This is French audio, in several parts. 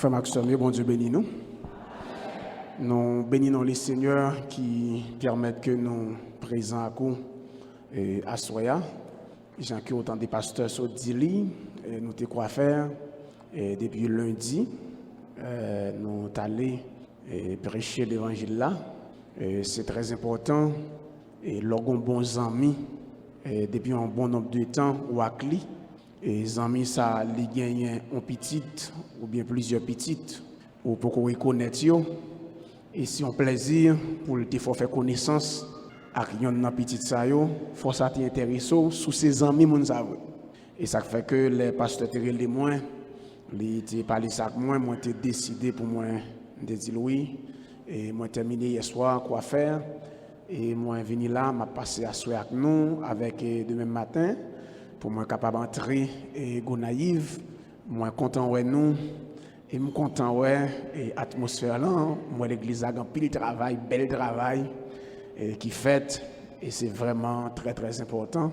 Frère Maxime, bon Dieu bénis nous. Nous bénissons les seigneurs qui permettent que nous présents à coup et à Soya. J'ai que autant des pasteurs sur Dili, nous te quoi faire. Et depuis lundi, nous allons prêcher l'évangile là. C'est très important. Et lorsqu'on bons amis, depuis un bon nombre de temps, ou à cli, et les amis, ça les gagne en petite ou bien plusieurs petites, ou pour qu'on reconnaisse. Et si on plaisir pour te faire connaissance, avec yon nan petit ça yo, faut ça t'intéresser sous ses amis moun sa. Et ça fait que les pasteurs te relé moins, les te parlé ça moi te décidé pour moi de dire oui et moi terminé hier soir quoi faire et moi venu là m'a passé à soir avec nous avec demain matin pour moi capable entrer et go naïve, moi content ouais nous et me content ouais et atmosphère là, moi l'église a un pile travail, bel travail qui fait et c'est vraiment très très important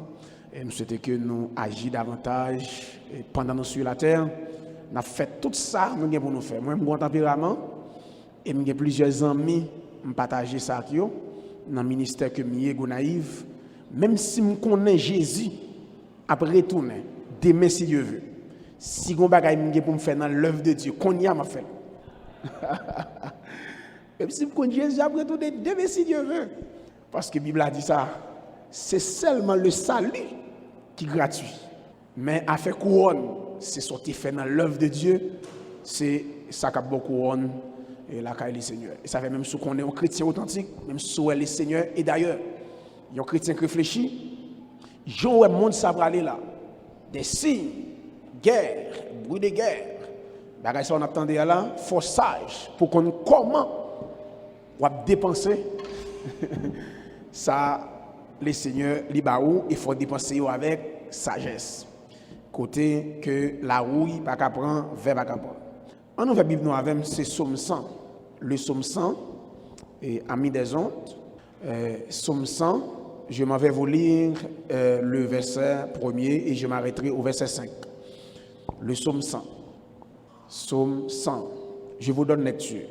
et je souhaite que nous agissions davantage et pendant nous sur la terre nous fait tout ça nous avons pour nous faire moi mon tempérament et j'ai plusieurs amis me partager ça avec eux dans le ministère que je suis naïf même si je connais Jésus après retourner demain si Dieu veut si on bagaille pour me faire dans l'œuvre de Dieu qu'on y a m'a fait même si je connais Jésus après retourner demain si Dieu veut. Parce que la Bible a dit ça, c'est seulement le salut qui est gratuit. Mais à faire couronne, c'est ce qui fait dans l'œuvre de Dieu, c'est ça qui a beaucoup couronne et la caille du Seigneur. Et ça fait même si on est un chrétien authentique, même si on est le Seigneur. Et d'ailleurs, il y a un chrétien qui réfléchit, Jean le monde ça va aller là. Des signes, guerre, bruit de guerre. Bagay ça on attendait là, forçage pour qu'on comment on va dépenser. Ça, les seigneurs, libaou, il faut dépenser avec sagesse. Côté que la rouille, pas qu'à prendre, vers pas qu'à prendre. En nous, la Bible nous avec c'est Somme 100. Le Somme 100, et ami des ondes, Somme 100, je m'en vais vous lire le verset 1er et je m'arrêterai au verset 5. Le Somme 100. Somme 100. Je vous donne lecture.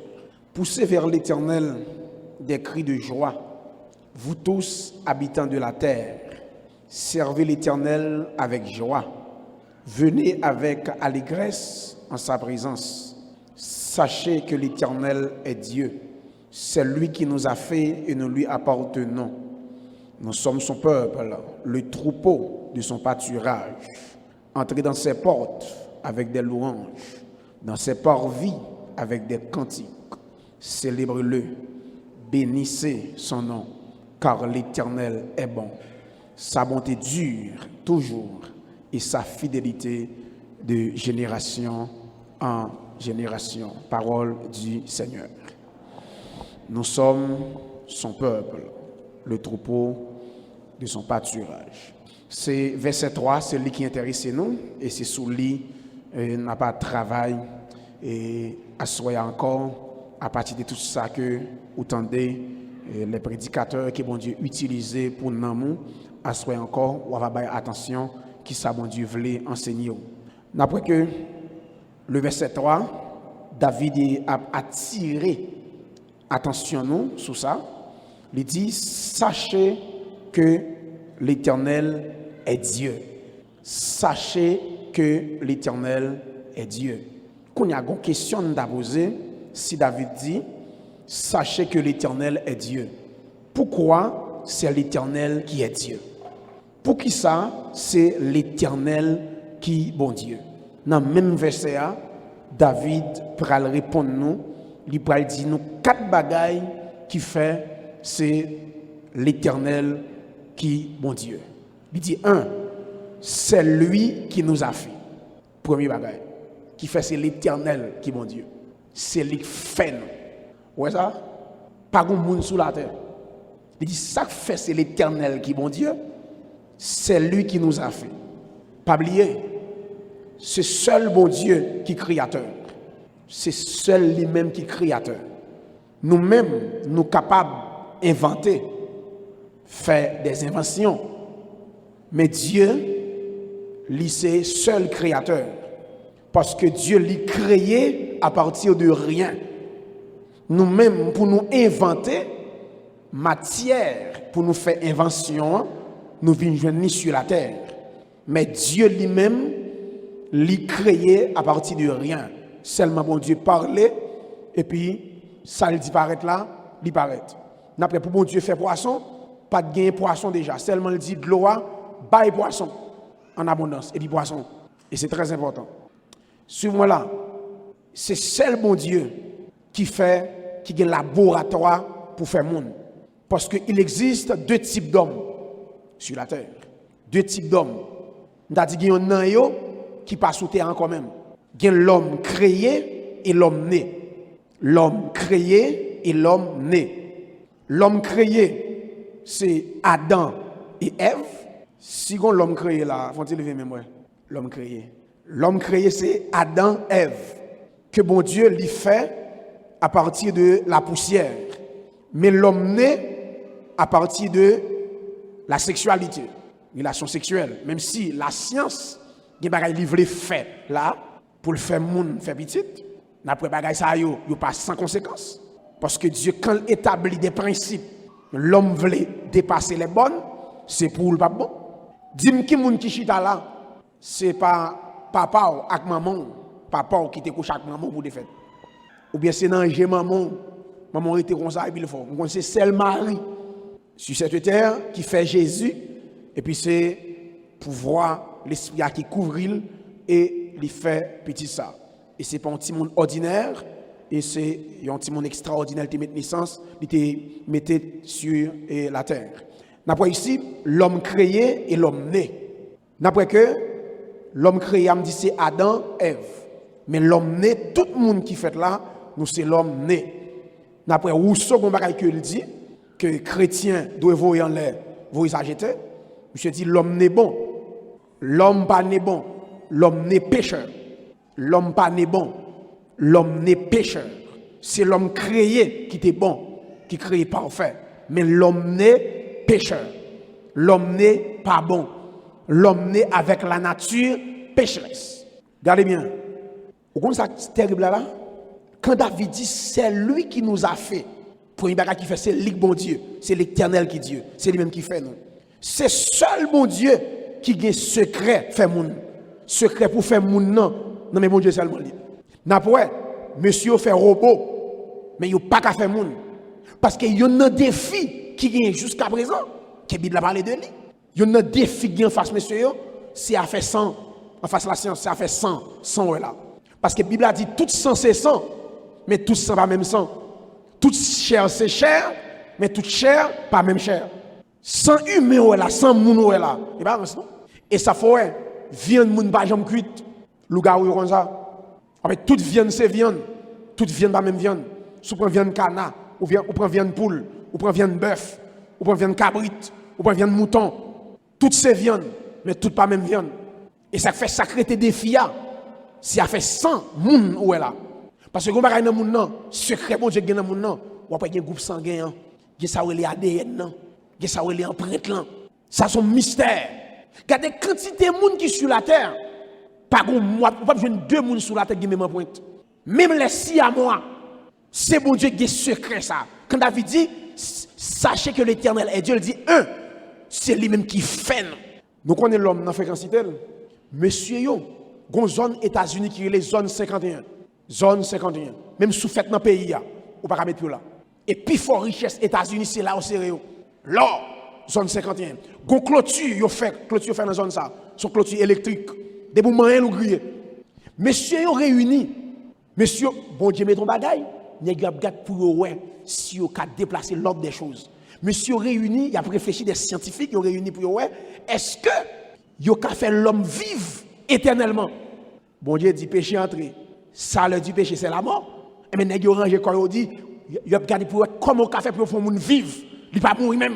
Poussez vers l'Éternel des cris de joie. Vous tous, habitants de la terre, servez l'Éternel avec joie. Venez avec allégresse en sa présence. Sachez que l'Éternel est Dieu. C'est lui qui nous a fait et nous lui appartenons. Nous sommes son peuple, le troupeau de son pâturage. Entrez dans ses portes avec des louanges, dans ses parvis avec des cantiques. Célèbre-le, bénissez son nom. Car l'Éternel est bon, sa bonté dure toujours et sa fidélité de génération en génération. Parole du Seigneur. Nous sommes son peuple, le troupeau de son pâturage. C'est verset 3, c'est lui qui intéresse nous et c'est sous lui n'a pas de travail et assoyez encore à partir de tout ça que vous tendez les prédicateurs que bon Dieu utilisé pour nous, assoyez encore, on va faire attention qui ça bon Dieu voulait enseigner. Après que le verset 3, David a attiré attention nous sur ça, il dit sachez que l'Éternel est Dieu. Sachez que l'Éternel est Dieu. Quand il y a une question à poser, si David dit sachez que l'Éternel est Dieu. Pourquoi c'est l'Éternel qui est Dieu? Pour qui ça, c'est l'Éternel qui est bon Dieu. Dans le même verset, David pral répondre nous, il pral dire nous 4 bagailles qui fait c'est l'Éternel qui est bon Dieu. Il dit 1, c'est lui qui nous a fait. Premier bagaille qui fait c'est l'Éternel qui est bon Dieu. C'est lui qui fait nous. Ouais ça? Pas de monde sous la terre. Il dit ça fait c'est l'Éternel qui est bon Dieu. C'est lui qui nous a fait. Pas oublier. C'est seul bon Dieu qui est créateur. C'est seul lui-même qui est créateur. Nous-mêmes, nous capables d'inventer, faire des inventions. Mais Dieu, lui, c'est seul créateur. Parce que Dieu l'a créé créés à partir de rien. Nous-mêmes, pour nous inventer matière, pour nous faire invention, nous venons ni sur la terre. Mais Dieu lui-même, l'y créé à partir de rien. Seulement, bon Dieu parlait, et puis, ça le dit paraître là, il paraît. Après, pour bon Dieu faire poisson, pas de gain poisson déjà. Seulement, il dit de l'eau, bail poisson en abondance, et puis poisson. Et c'est très important. Suivez-moi là. C'est seul bon Dieu qui a un laboratoire pour faire monde. Parce qu'il existe deux types d'hommes sur la terre. Deux types d'hommes. On a dit qu'il y a un homme qui passe sous terre quand même. Il y a l'homme créé et l'homme né. L'homme créé et l'homme né. L'homme créé, c'est Adam et Ève. Si l'homme créé là, faut-il lever même l'homme créé. L'homme créé, c'est Adam, Ève, que bon Dieu lui fait à partir de la poussière. Mais l'homme né à partir de la sexualité, relation sexuelle. Même si la science, il y a des livrés faits là, pour le faire monde, faire petit, après bagay ça yo pas sans conséquences. Parce que Dieu, quand il établit des principes, l'homme veut dépasser les bonnes, c'est pour le pas bon. Dis-moi qui moun qui chita là, c'est pas papa ou maman, papa qui te couche avec maman pour des fêtes. Ou bien c'est dans maman était comme ça et puis le faut. C'est seul Marie sur cette terre qui fait Jésus et puis c'est pour voir l'esprit qui couvre il et il fait petit ça. Et c'est pas un petit monde ordinaire et c'est un petit monde extraordinaire qui met naissance, il te mettait sur la terre. N'après ici l'homme créé et l'homme né. N'après que l'homme créé me dit c'est Adam, Ève. Mais l'homme né, tout le monde qui fait là, nous c'est l'homme né. D'après Rousseau, il dit que les chrétiens doivent voir en l'air, vous agiter. Monsieur dit l'homme n'est bon. L'homme pas n'est bon. L'homme n'est pécheur. L'homme pas n'est bon. L'homme n'est pécheur. C'est l'homme créé qui était bon, qui créé parfait. Mais l'homme n'est pécheur. L'homme n'est pas bon. L'homme n'est avec la nature pécheresse. Regardez bien. Vous comprenez ça terrible là? Quand David dit c'est lui qui nous a fait, pour une bagarre qui fait, c'est lui bon Dieu, c'est l'Éternel qui Dieu, c'est lui-même qui fait nous. C'est seul bon Dieu qui a un secret fait moun. Secret pour faire moun non mais bon Dieu seulement lui. N'après, monsieur fait robot, mais il pas qu'à faire moun. Parce qu'il y a un défi qui vient jusqu'à présent, que la Bible a parlé de lui. Il y a un défi qui vient en face monsieur, c'est à faire 100. En face de la science, c'est à faire 100 là. Parce que la Bible a dit tout sang c'est sang, mais tout sang pas même sang. Toute chair c'est chair, mais toute chair pas même chair. Sans humain ou là, sans moun ou là. Et pas non. Et ça faut viande moun pas jambe cuite. Lougarou comme ça. En fait toute viande c'est viande. Toute viande pas même viande. Si vous prenez viande canard, ou prend viande poule, ou prend viande bœuf, ou prend viande cabrit, ou prend viande mouton. Toutes ces viandes, mais toutes pas même viande. Et ça fait sacré tes défis. Si a fait 100 moun ou est là. Parce que quand on a dans moun nan, secret bon Dieu dans moun nan, ou après un groupe sanguin, il ça les ADN nan, il ça les empreintes là. Ça sont mystères. Regardez quantité de moun qui sur la terre. Pas gon moi, pas besoin deux moun sur la terre qui même empreinte. Même les si à moi, c'est bon Dieu qui a secret ça. Quand David dit sachez que l'Éternel est Dieu, il dit c'est lui-même qui fait. Nous connaissons l'homme dans fréquence tel. Monsieur yo gon zone États-Unis qui est les zone 51. Zone 51. Même sous fait dans le pays, ou pas mettre là. Et puis fort richesse États-Unis, c'est là où c'est réel. Là, zone 51. Gon clôture fait dans la zone ça. Son clôture électrique. Des mouvements ou grillés. Monsieur yo réuni. Monsieur, bon Dieu met ton bagaille. Nèg a gade pour ouais si yo ka déplacer l'ordre des choses. Monsieur réuni, il a réfléchi des scientifiques, ils ont réuni pour ouais, est-ce que yo ka fait l'homme vivre éternellement? Bon Dieu dit péché entrer. Ça le du péché c'est la mort. Et maintenant yo ranger quand yo dit yo a regardé pour comment on fait pour faire monde vivre, il pas mourir même.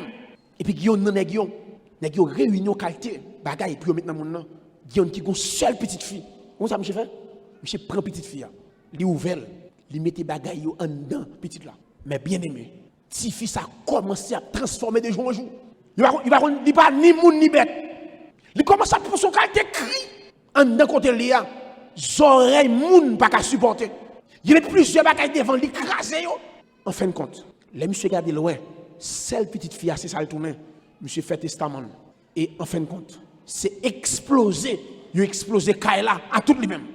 Et puis yo nan nèg yo réunion qualité bagaille pour mettre dans monde nan. Yon qui gon seule petite fille. Comment ça monsieur fait? Monsieur prend petite fille, li ouvert, li mette bagaille yo en dedans petite là. Mais bien aimé, petit fils a commencé à transformer de jour en jour. Il pas ni moun ni bête. Il commence à prendre son qualité cri en dedans côté lia. Oreilles moun pas qu'à supporter. Il y a plusieurs bagages devant l'écraser. En fin de compte, les monsieur regardent loin, celle petite fille, c'est ça le tourner. Monsieur fait testament. Et en fin de compte, c'est explosé. Il a explosé Kaila à tout lui-même.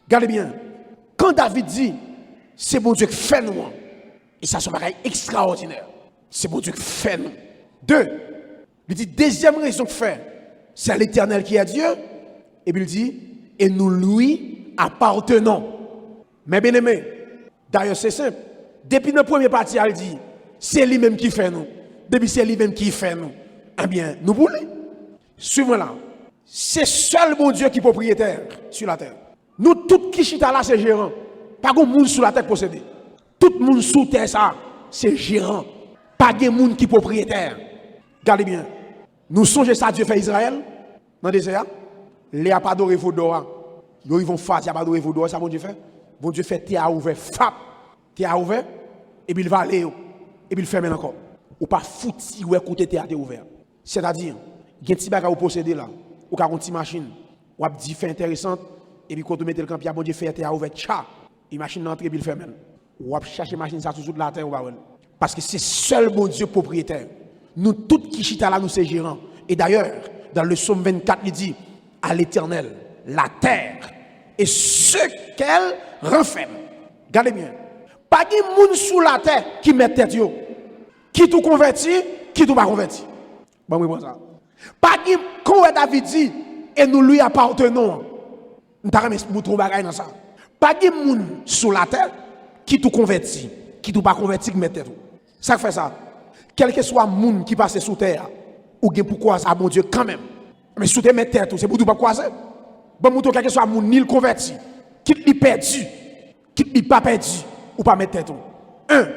Regardez bien. Quand David dit, c'est bon Dieu qui fait nous. Et ça, c'est un bagage extraordinaire. C'est bon Dieu qui fait nous. Deux, il dit, deuxième raison que fait, c'est à l'Éternel qui est Dieu. Et puis il dit, et nous lui appartenons. Mais bien aimé, d'ailleurs c'est simple. Depuis notre première partie, elle dit, c'est lui-même qui fait nous. Depuis c'est lui-même qui fait nous. Eh bien, nous voulons. Suivez-moi là. C'est seul bon Dieu qui est propriétaire sur la terre. Nous, tout qui chita là, c'est gérant. Pas de monde sur la terre possédé. Tout le monde sous terre, ça, c'est gérant. Pas de monde qui est propriétaire. Regardez bien. Nous songeons ça, Dieu fait Israël, dans le désert. Les a pas adoré vos doigts. Ils vont faire, ils a pas adoré vos doigts, ça bon Dieu fait. Bon Dieu fait théâtre ouvert, fap, théâtre ouvert, et puis il va aller, et puis il ferme encore. Ou pas fouti, ou écouter théâtre ouvert. C'est-à-dire, il y a un petit bagage à posséder là, ou une petite machine, ou un petit fait intéressante, et puis quand vous mettez le camp, bon Dieu fait théâtre ouvert, tcha, et machine entre, et puis il ferme. Ou à chercher machine ça sous la terre, ou parce que c'est seul bon Dieu propriétaire. Nous, tous qui chita là, nous sommes gérants. Et d'ailleurs, dans le psaume 24, il dit, à l'Éternel, la terre, et ce qu'elle renferme. Regardez bien. Pas de monde sous la terre qui met tête yo. Qui tout converti, qui tout pas converti. Bon, oui, ça. Pas de quand David dit, et nous lui appartenons. Nous avons trouvé bagaille dans ça. Pas de monde sous la terre qui tout converti, qui tout pas converti, qui met tête. Ça fait ça. Quel que soit le monde qui passe sous terre, ou bien pourquoi ça, bon Dieu, quand même. Mais sous terre, met tête, c'est pour tout pas croiser. Bon, mouton, quel que soit mon nil converti, qui est perdu, qui n'est pas perdu, ou pas mettre tête. Un,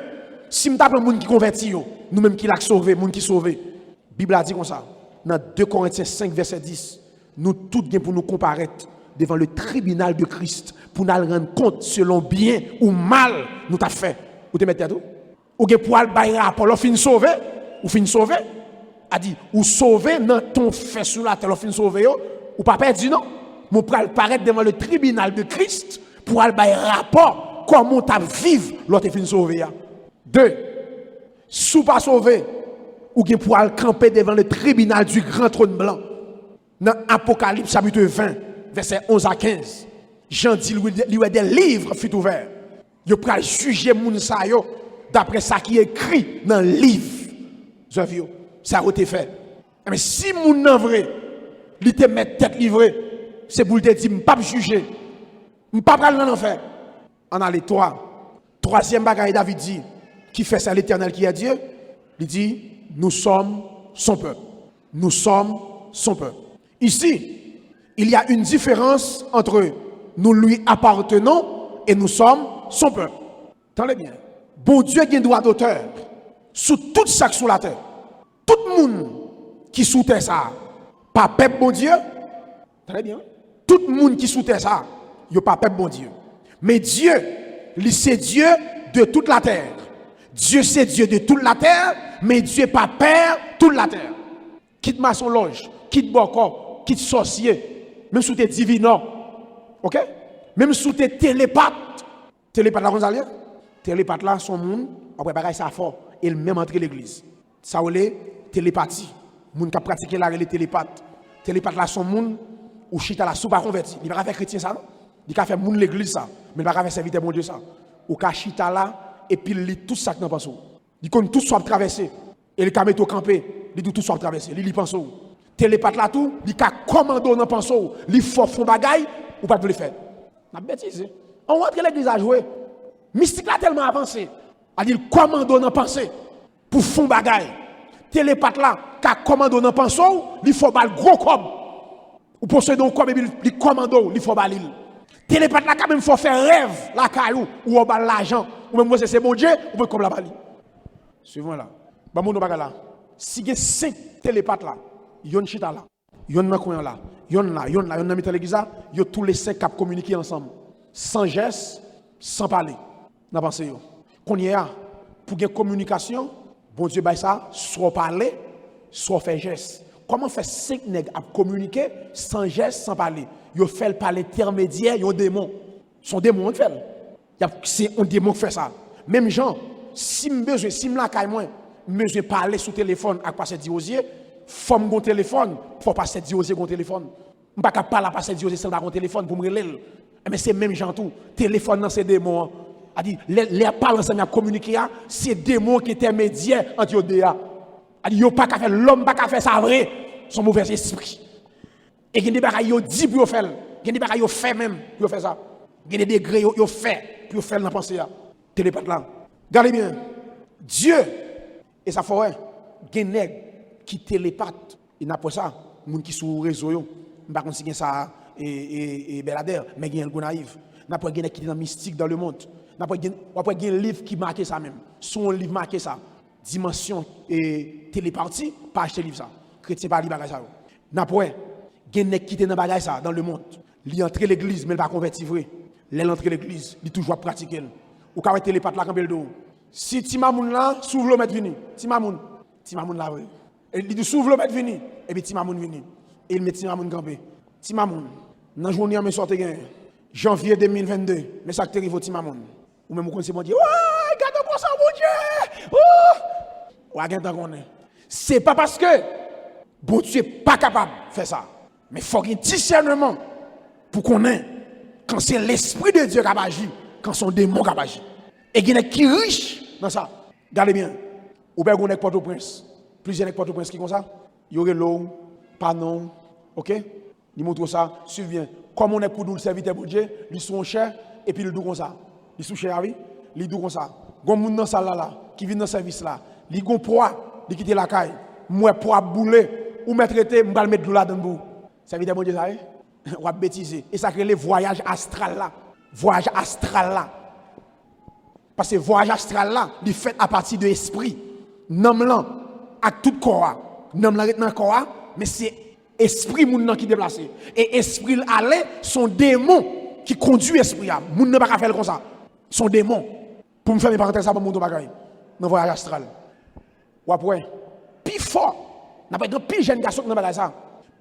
si nous avons un monde qui converti, nous-mêmes qui l'a sauvé, monde qui sauvé. La Bible a dit comme ça, dans 2 Corinthiens 5, verset 10, nous tous bien pour nous comparaître devant le tribunal de Christ, pour nous rendre compte selon bien ou mal nous t'a fait. Ou te mettre tête, ou bien pour aller bailler rapport, ou fin sauvé, ou fin sauvé, a dit, ou sauvé dans ton fait sur la terre, ou fin sauvé, ou pas perdu, non? Mon pral paraître devant le tribunal de Christ pour aller bailler rapport comment tu vivre l'autre fin sauvé. Deux, sous pas sauvé, ou bien pour aller camper devant le tribunal du grand trône blanc. Dans Apocalypse chapitre 20, verset 11 à 15, Jean dit lui des livres fut ouverts. Il pral juger moun sa yo d'après ça qui est écrit dans le livre. Ça a été fait. Mais si moun nan vrai, il te met tête livrée, c'est pour te dire, je ne pas juger. Je ne pas aller dans l'enfer. On a les trois. Troisième bagaille, David dit, qui fait ça l'Éternel qui est Dieu, il dit, nous sommes son peuple. Nous sommes son peuple. Ici, il y a une différence entre nous lui appartenons et nous sommes son peuple. Attendez bien. Bon Dieu a un droit d'auteur sous tout ça sur la terre. Tout le monde qui sous terre ça, pas peuple bon Dieu. Très bien. Tout le monde qui sous terre ça, il n'y a pas peuple bon Dieu. Mais Dieu, c'est Dieu de toute la terre. Dieu c'est Dieu de toute la terre, mais Dieu pas père toute la terre. Quitte maçon loge, quitte bocor, quitte sorcier, même sous tes divinants. OK? Même sous tes télépathes. Télépathes là, Gonzalez? Télépathes là, son monde, après bagaille ça fort, et même entrer l'église. Ça est télépathie. Moun qui a pratiqué la télépathe. Télépathe là, son monde, ou chita la sous pas converti. Il va pas faire chrétien ça, non? Il va faire moun l'église ça, mais il va pas faire serviteur bon Dieu ça. Ou ka chita là, et puis il lit tout ça qui n'a pas sous. Il connaît tout soit traversé. Et il ka mettre au campé, il dit tout soit traversé. Il pense où? Télépathe là tout, il ka commando dans pense où? Il faut fond bagaille ou pas de le faire. La bêtise. On rentre l'église à jouer. Mystique là tellement avancé. A dit commando dans pensée pour fond bagaille. Télépathe là, ka commando dans pense où? Il faut bal gros cob. Ou posséder un cob et il commando, il faut balil. Télépathe là quand même faut faire rêve la caillou ou on bal l'argent ou même moi c'est bon Dieu ou peut comme la bali. Suivons là. Ba mon baga là. Si il y a 5 télépathes là, yon chita là, yon nan coin là, yon nan mettre l'église là, yo tous les 5 cap communiquer ensemble. Sans geste, sans parler. N'a pensé yo. Qu'on y a pour une communication, bon Dieu bail ça, soit parler, soit faire geste. Comment faire 5 nègres à communiquer sans geste, sans parler? Yo fait par l'intermédiaire, yo démon. Son démon on fait. C'est un démon qui fait ça. Même gens, si je la caille moi, je parler sur téléphone avec passer Diosier, faut mon téléphone, faut passer Diosier mon téléphone. Je ne peux pas parler à passer Diosier sans mon téléphone pour me relayer. Mais c'est même gens tout, téléphone dans ces démons. A dit les parler ensemble à communiquer, c'est démons qui intermédiaires entre eux deux. A dit yo pas qu'à faire l'homme pas qu'à faire ça vrai, son mauvais esprit. Et il y a des bagages yo dit pour faire, il y a des bagages yo fait même pour faire ça. Il y a des degrés yo fait pour faire dans penser là. Télépathe là. Regardez bien. Dieu et sa forêt, il y a des nègres qui télépathe. Il n'a pas ça, moun qui sur réseau yo, pas qu'on signe ça et Belader, mais il y a un naïf. N'a pas des qui dans mystique dans le monde. N'a pas un livre qui marque ça même. Son livre marqué ça. Dimension et télépartie, pas acheter livre ça. Chrétien pas livre ça. N'a pas un qui dans bagage ça dans le monde. Il entre l'église mais il pas converti vrai. Il entre l'église, il toujours pratiquer. Ou ka télépathe là quand il do. Si Timamoun là, s'ouvre le mettre vini. Timamoun là vrai. Il dit s'ouvre le mettre vini et puis Timamoun vini. Et il met Timamoun campé. Timamoun, dans journée me sorte gain. Janvier 2022, mais ça qui arrive au Timamoun. Ou même vous connaissez mon Dieu. Ouais, regarde pour ça mon Dieu. Oh! Ouais, regarde qu'on est. C'est pas parce que bon Dieu n'est pas capable de faire ça. Mais il faut qu'il y ait un discernement pour qu'on ait quand c'est l'esprit de Dieu qui agit, quand son démon qui agit. Et il y en a qui riche dans ça. Regardez bien. Ou bien on est Port-au-Prince. Plusieurs n'est Port-au-Prince qui comme ça. Il y aurait l'eau, pas non. OK? Il montre ça, suivez bien. Comme on est pour nous le serviteur de Dieu, ils sont chers et puis ils doux comme ça. Ils sont chers, oui? Ils doux comme ça. Gon moun dans salle là, qui vient dans service là, ils gon proie, ils quitte la caille. Moi proie bouler ou me traiter, m'pa mettre là dans bout. Serviteur de Dieu ça, ou a bêtiser. Et ça crée le voyage astral là. Voyage astral là. Parce que voyage astral là, il fait à partir de l'esprit. Nom là, à tout corps. Nom là dans corps, mais c'est esprit moun qui déplace. Et esprit aller, son démon qui conduit esprit. Moun ne pas faire comme ça. Son démon. Pour me faire mes parenthèses, ça pour mon bagage. Dans voyage astral. Ou après, plus fort, n'a pas de plus jeune garçon dans bagage ça.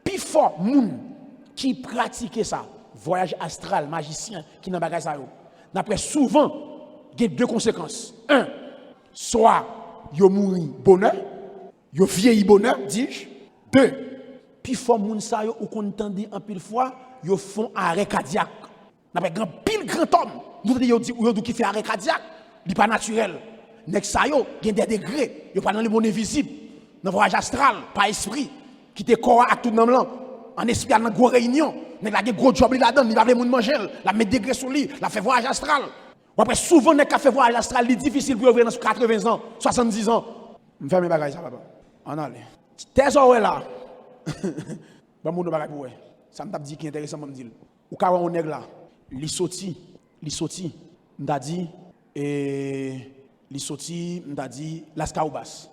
Plus fort, moun qui pratique ça. Voyage astral, magicien qui dans bagage ça. D'après souvent, il y a deux conséquences. Un, soit yo mouri bonheur, yo vieilli bonheur, dis-je. Deux, puis fort moun sa yo ou qu'on entendit en pile fois, yo font arrêt cardiaque. N'a grand pile grand homme, nous dit yo qui fait arrêt cardiaque, li pas naturel. Nek sa yo gen des degrés, yo pas dans le monde invisible, dans voyage astral, pas esprit, qui te corps à tout dans blanc. En esprit dans gros réunion, nek la gen gros job là-dedans, il va vle moun manger, la mettre degré sur lui, la fait voyage astral. Ou après souvent nek ka fait voyage astral, li difficile pour ouvrir dans 80 ans, 70 ans. Me faire mes bagages ça papa. On aller. Tes oreilles là. Ba moun bagay pour ça me dit qui intéressant me dire. Ou ka on nèg là, li sorti, m'ta dit m'ta dit Las Caobas.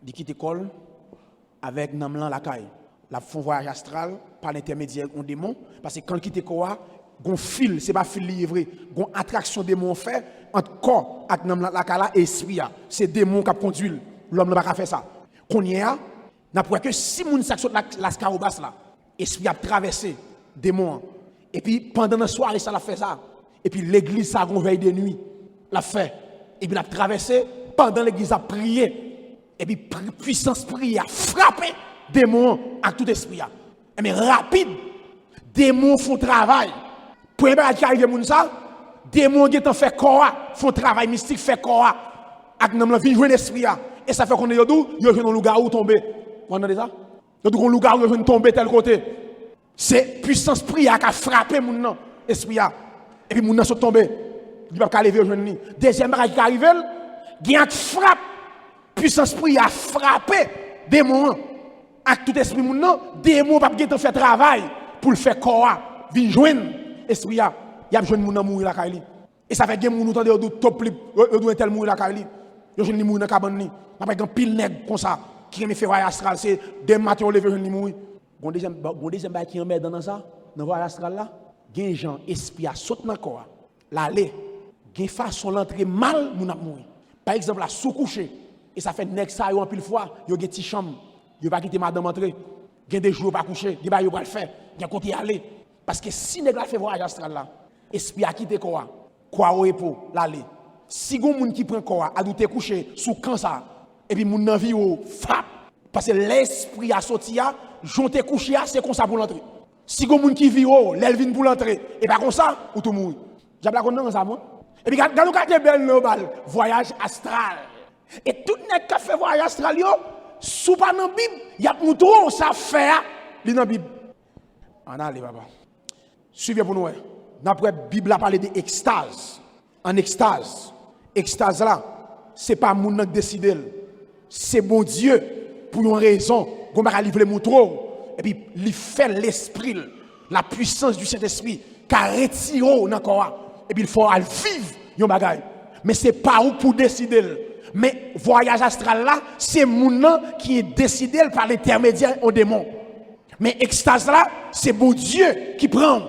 Li quitte école avec Namlan la caille. La font voyage astral par l'intermédiaire on démon parce que quand quitte école gon fil, c'est pas fil livré, gon attraction démon fait entre corps avec Namlan la caille et esprit. C'est démon qui conduit l'homme ne va pas faire ça. Qu'on y a n'a pas que si moun sak saute Las Caobas là, esprit a traversé démon. Et puis pendant la soirée ça l'a fait ça. Et puis l'église ça gon veille de nuit l'a fait. Et puis l'a traversé pendant l'église a prié. Et puis puissance prière a frappé démon avec tout esprit. Mais rapide, démon font travail. Premier bagage qui arrive moun ça, démon qui t'en fait corps, font travail mystique fait corps avec nam la vie joindre esprit. Et ça fait qu'on est yo dans le loup-garou tomber. Vous entendez ça? Yo dans le loup-garou vient tomber tel côté. C'est puissance prière qui a frappé moun nan esprit. Et puis moun nan sont tombé. Il va pas lever aujourd'hui. Deuxième bagage qui arrive, il y a une frappe. Puissance prière a frappé démon. Avec tout esprit moun nan, démon pas gen faire travail pour le faire corps, vinn joindre esprit. Il y a joindre moun nan mourir la kaili. Et ça fait gen moun entendre yo top lip, yo doit tel mourir la kaili. Yo joindre mourir dans cabane ni. N'a pas gen pile nèg comme ça qui aime faire voyage astral, c'est des matins lever joindre mourir. Bon deuxième bagage qui en met dans ça, dans voyage astral là, gen gens esprit a saute dans corps. L'aller gen façon l'entrer mal moun ap mourir. Par exemple la sous coucher et ça fait nèg ça yo en pile fois, yo gen ti chambre, yo pas quitter madame entrer. Gen des jours pas coucher, gen ba yo pas le faire, gen côté aller parce que si nèg la fait voyage astral là, esprit a quitté corps. quoi au épaule, l'aller. Si gon moun qui prend quoi, a douté coucher sous camp ça, et puis moun nan vi ou fap, parce que l'esprit a sorti a, jonté coucher a, c'est comme ça pour l'entrer. Si gon moun qui vi ou, l'el vin pour l'entrer, et pas comme ça, ou tout mourir. J'aime la connaître ça moi. Et puis quand nous cadre belle global, voyage astral. Et tout net qui fait voyage astral yo, sous pas dans Bible, y a montré ça fait li dans Bible. On allez papa. Suivez pour nous. D'après Bible a parlé d'extase. En extase. Extase là, c'est pas moun qui décide. C'est bon Dieu pour une raison, qu'on va livrer mon trop et puis il fait l'esprit, la puissance du Saint-Esprit qui a retiré dans corps et puis il faut vivre yon bagay. Mais c'est pas où pour décider. Mais voyage astral là, c'est moun qui est décidé par l'intermédiaire au démon. Mais extase là, c'est bon Dieu qui prend.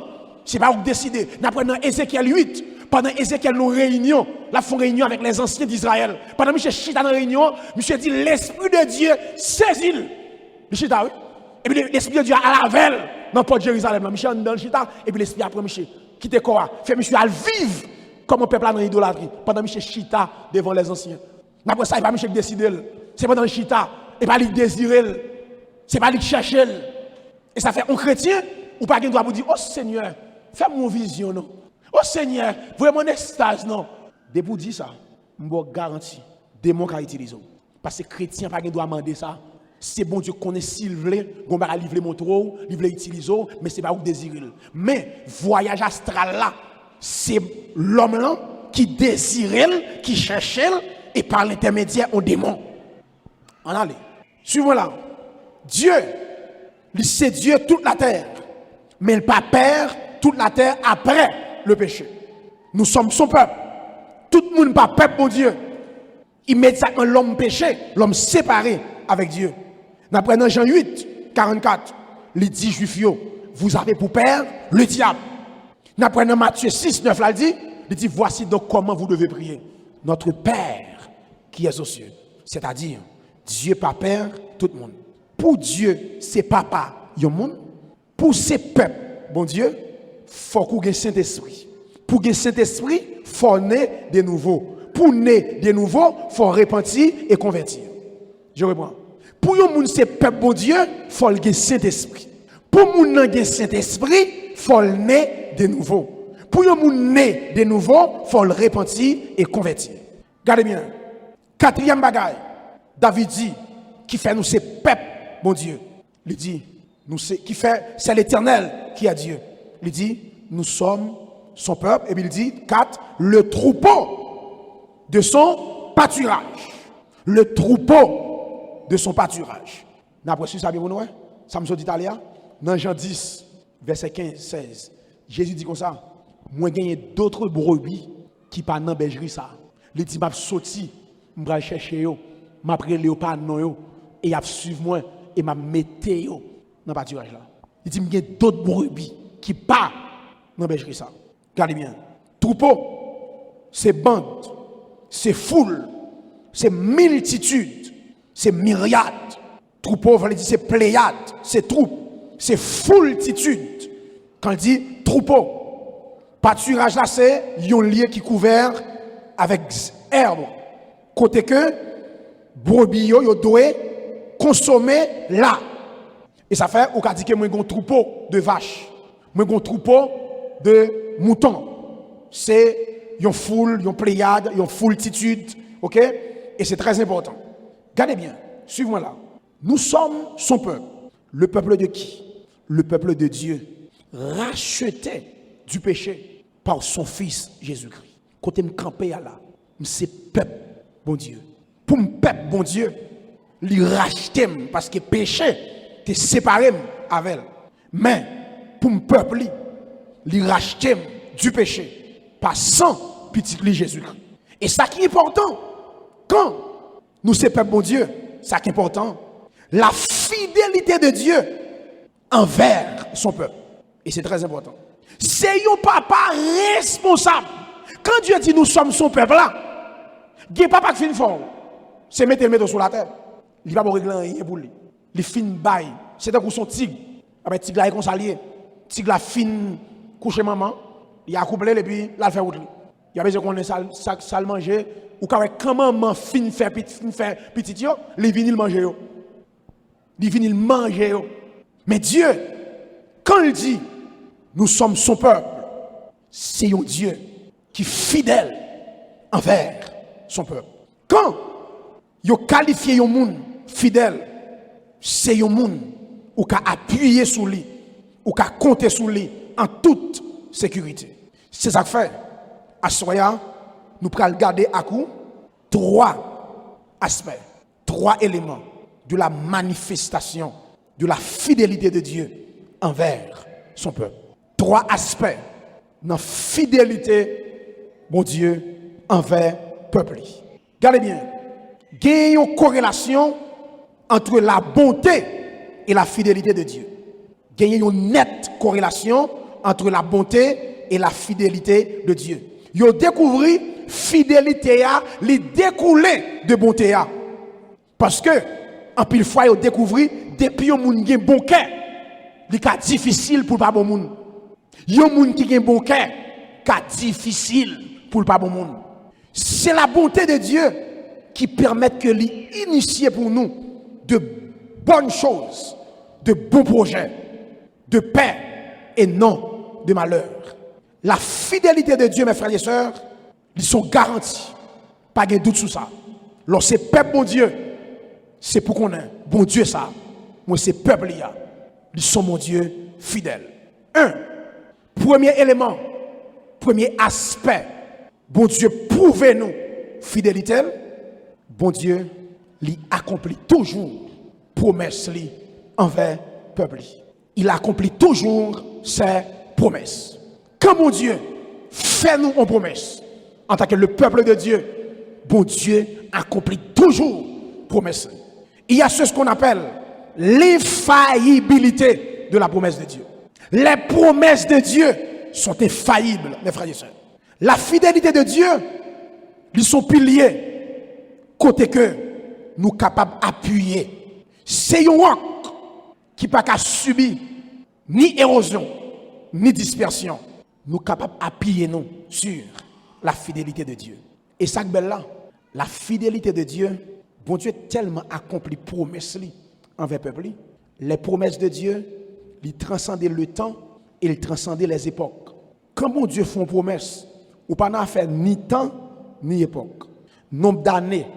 C'est pas où décider. D'après dans Ézéchiel 8, pendant Ézéchiel nous réunion, la font réunion avec les anciens d'Israël. Pendant M. Chita dans la réunion, M. dit l'Esprit de Dieu saisit. M. Chita, oui. Et puis l'Esprit de Dieu à la velle dans le port de Jérusalem. M. dans le Chita, et puis l'Esprit après M. quitte quoi. Fait M. à vivre comme un peuple dans l'idolâtrie. Pendant M. Chita devant les anciens. Après ça, il n'est pas M. qui décide. C'est pendant le Chita. Et pas lui désirer. C'est pas lui chercher. Et ça fait un chrétien, ou pas qu'il doit vous dire, oh Seigneur, fais-moi une vision, non? Oh Seigneur, vraiment un extase, non? Dès pour dire ça, je vous garantis, démon qui utilise. Parce que chrétien, pas qu'il doit demander ça. C'est bon Dieu connaît s'il veut, on va livrer mon trop, livrer utiliser, mais c'est pas où désirer. Mais voyage astral là, c'est l'homme là qui désire, qui cherche, et par l'intermédiaire au démon. On allez. Suivons là. Dieu, c'est Dieu toute la terre, mais il pas perd toute la terre après le péché. Nous sommes son peuple. Tout le monde pas peuple pour Dieu. Immédiatement l'homme péché, l'homme séparé avec Dieu. D'après dans Jean 8, 44, il dit juif yo, vous avez pour père le diable. D'après dans Matthieu 6, 9, là, il dit voici donc comment vous devez prier. Notre Père qui est aux cieux. C'est-à-dire, Dieu pas père, tout le monde. Pour Dieu, c'est papa, yon monde. Pour ses peuples, bon Dieu, faut qu'on ait le Saint-Esprit. Pour qu'il y ait le Saint-Esprit, il faut naître de nouveau. Pour naître de nouveau, il faut repentir et convertir. Je reprends. Pour yon monde, c'est peuple, bon Dieu, il faut qu'il y ait le Saint-Esprit. Pour moun nan gen Saint-Esprit, il faut naître de nouveau. Pour yon monde naître de nouveau, il faut le repentir et convertir. Regardez bien. Quatrième bagaille, David dit, qui fait nous ces peuple, bon Dieu. Il dit, nous qui fait, c'est l'Éternel qui a Dieu. Il dit, nous sommes son peuple. Et puis il dit, 4, le troupeau de son pâturage. Le troupeau de son pâturage. N'après ça, bien vous ça me dit italien. Dans Jean 10, verset 15, 16. Jésus dit comme ça, moi j'ai d'autres brebis qui pas dans bergerie ça. Il dit, m'a sorti, m'a chercher yo, m'a prélé au pas non yo, et a suivre moi et m'a metté yo dans pâturage là. Il dit, j'ai d'autres brebis qui pas dans bergerie ça. Regardez bien. Troupeau, c'est bande, c'est foule, c'est multitude, c'est myriade. Troupeau, veut dire c'est pléiade, c'est troupe, c'est foultitude. Quand il dit troupeau, pâturage là c'est un lieu qui est couvert avec herbe. Côté que brebis yo doit consommer là. Et ça fait, on a dit que moi j'ai un troupeau de vaches, moi j'ai un troupeau de moutons. C'est une foule, une pléiade, une foultitude, ok? Et c'est très important. Regardez bien, suivez-moi là. Nous sommes son peuple. Le peuple de qui? Le peuple de Dieu, racheté du péché par son Fils Jésus-Christ. Quand je me campe là, c'est peuple, bon Dieu. Pour me peuple, bon Dieu, il rachète parce que péché, tu séparé avec elle. Mais pour me peuple, il rachète du péché par sang petit Jésus-Christ. Et ça qui est important, quand nous sommes peuple, bon Dieu, ça qui est important, la fidélité de Dieu envers son peuple. Et c'est très important. C'est un papa responsable. Quand Dieu dit nous sommes son peuple là, il n'y a pas de fin fort. C'est mettre le métaux sur la terre. Il va pas régler rien pour lui. Il fin bail. C'est un coup son tigre. Avec tigre là est consalié. Tigre là fin coucher maman. Il a couplé et puis là il fait route. Il y a besoin qu'on ait ça manger, ou quand maman fin faire petit yo, les vinil manger yo. Les vinil manger yo. Mais Dieu, quand il dit, nous sommes son peuple, c'est un Dieu qui est fidèle envers son peuple. Quand il qualifie un monde fidèle, c'est un monde où il appuyer sur lui, où il compter sur lui en toute sécurité. C'est ça que fait. À Soya, nous pourrons regarder à coup 3 aspects, 3 éléments de la manifestation de la fidélité de Dieu envers son peuple. 3 aspects de la fidélité, mon Dieu, envers le peuple. Regardez bien, il y a une corrélation entre la bonté et la fidélité de Dieu. Il y a une nette corrélation entre la bonté et la fidélité de Dieu. Ils ont découvert fidélité à les découler de bonté à. Parce que en pile fois ils ont découvert depuis un monde qui a bon cœur, il est difficile pour pas bon monde. Il y a un monde qui a bon cœur, qui difficile pour pas bon monde. C'est la bonté de Dieu qui permet que l'initier pour nous de bonnes choses, de bons projets, de paix et non de malheur. La fidélité de Dieu, mes frères et sœurs, ils sont garantis. Pas de doute sur ça. Lorsque c'est peuple bon Dieu, c'est pour qu'on ait bon Dieu ça. Moi, c'est peuple là. Ils sont mon Dieu fidèle. Premier élément, premier aspect, bon Dieu prouvez-nous fidélité. Bon Dieu, il accomplit toujours promesse envers le peuple. Il accomplit toujours ses promesses. Quand mon Dieu fait nous une promesse, en tant que le peuple de Dieu, bon Dieu accomplit toujours promesse. Il y a ce qu'on appelle l'infaillibilité de la promesse de Dieu. Les promesses de Dieu sont infaillibles, mes frères et sœurs. La fidélité de Dieu, ils sont piliers, côté que nous sommes capables d'appuyer. C'est un roc qui n'a pas subi ni érosion, ni dispersion. Nous sommes capables d'appuyer nous sur la fidélité de Dieu. Et ça, là, la fidélité de Dieu, bon Dieu tellement accompli promesses envers le peuple. Les promesses de Dieu, ils transcendent le temps et ils transcendent les époques. Quand bon Dieu fait une promesse, ou pas n'a fait ni temps ni époque. Nombre d'années,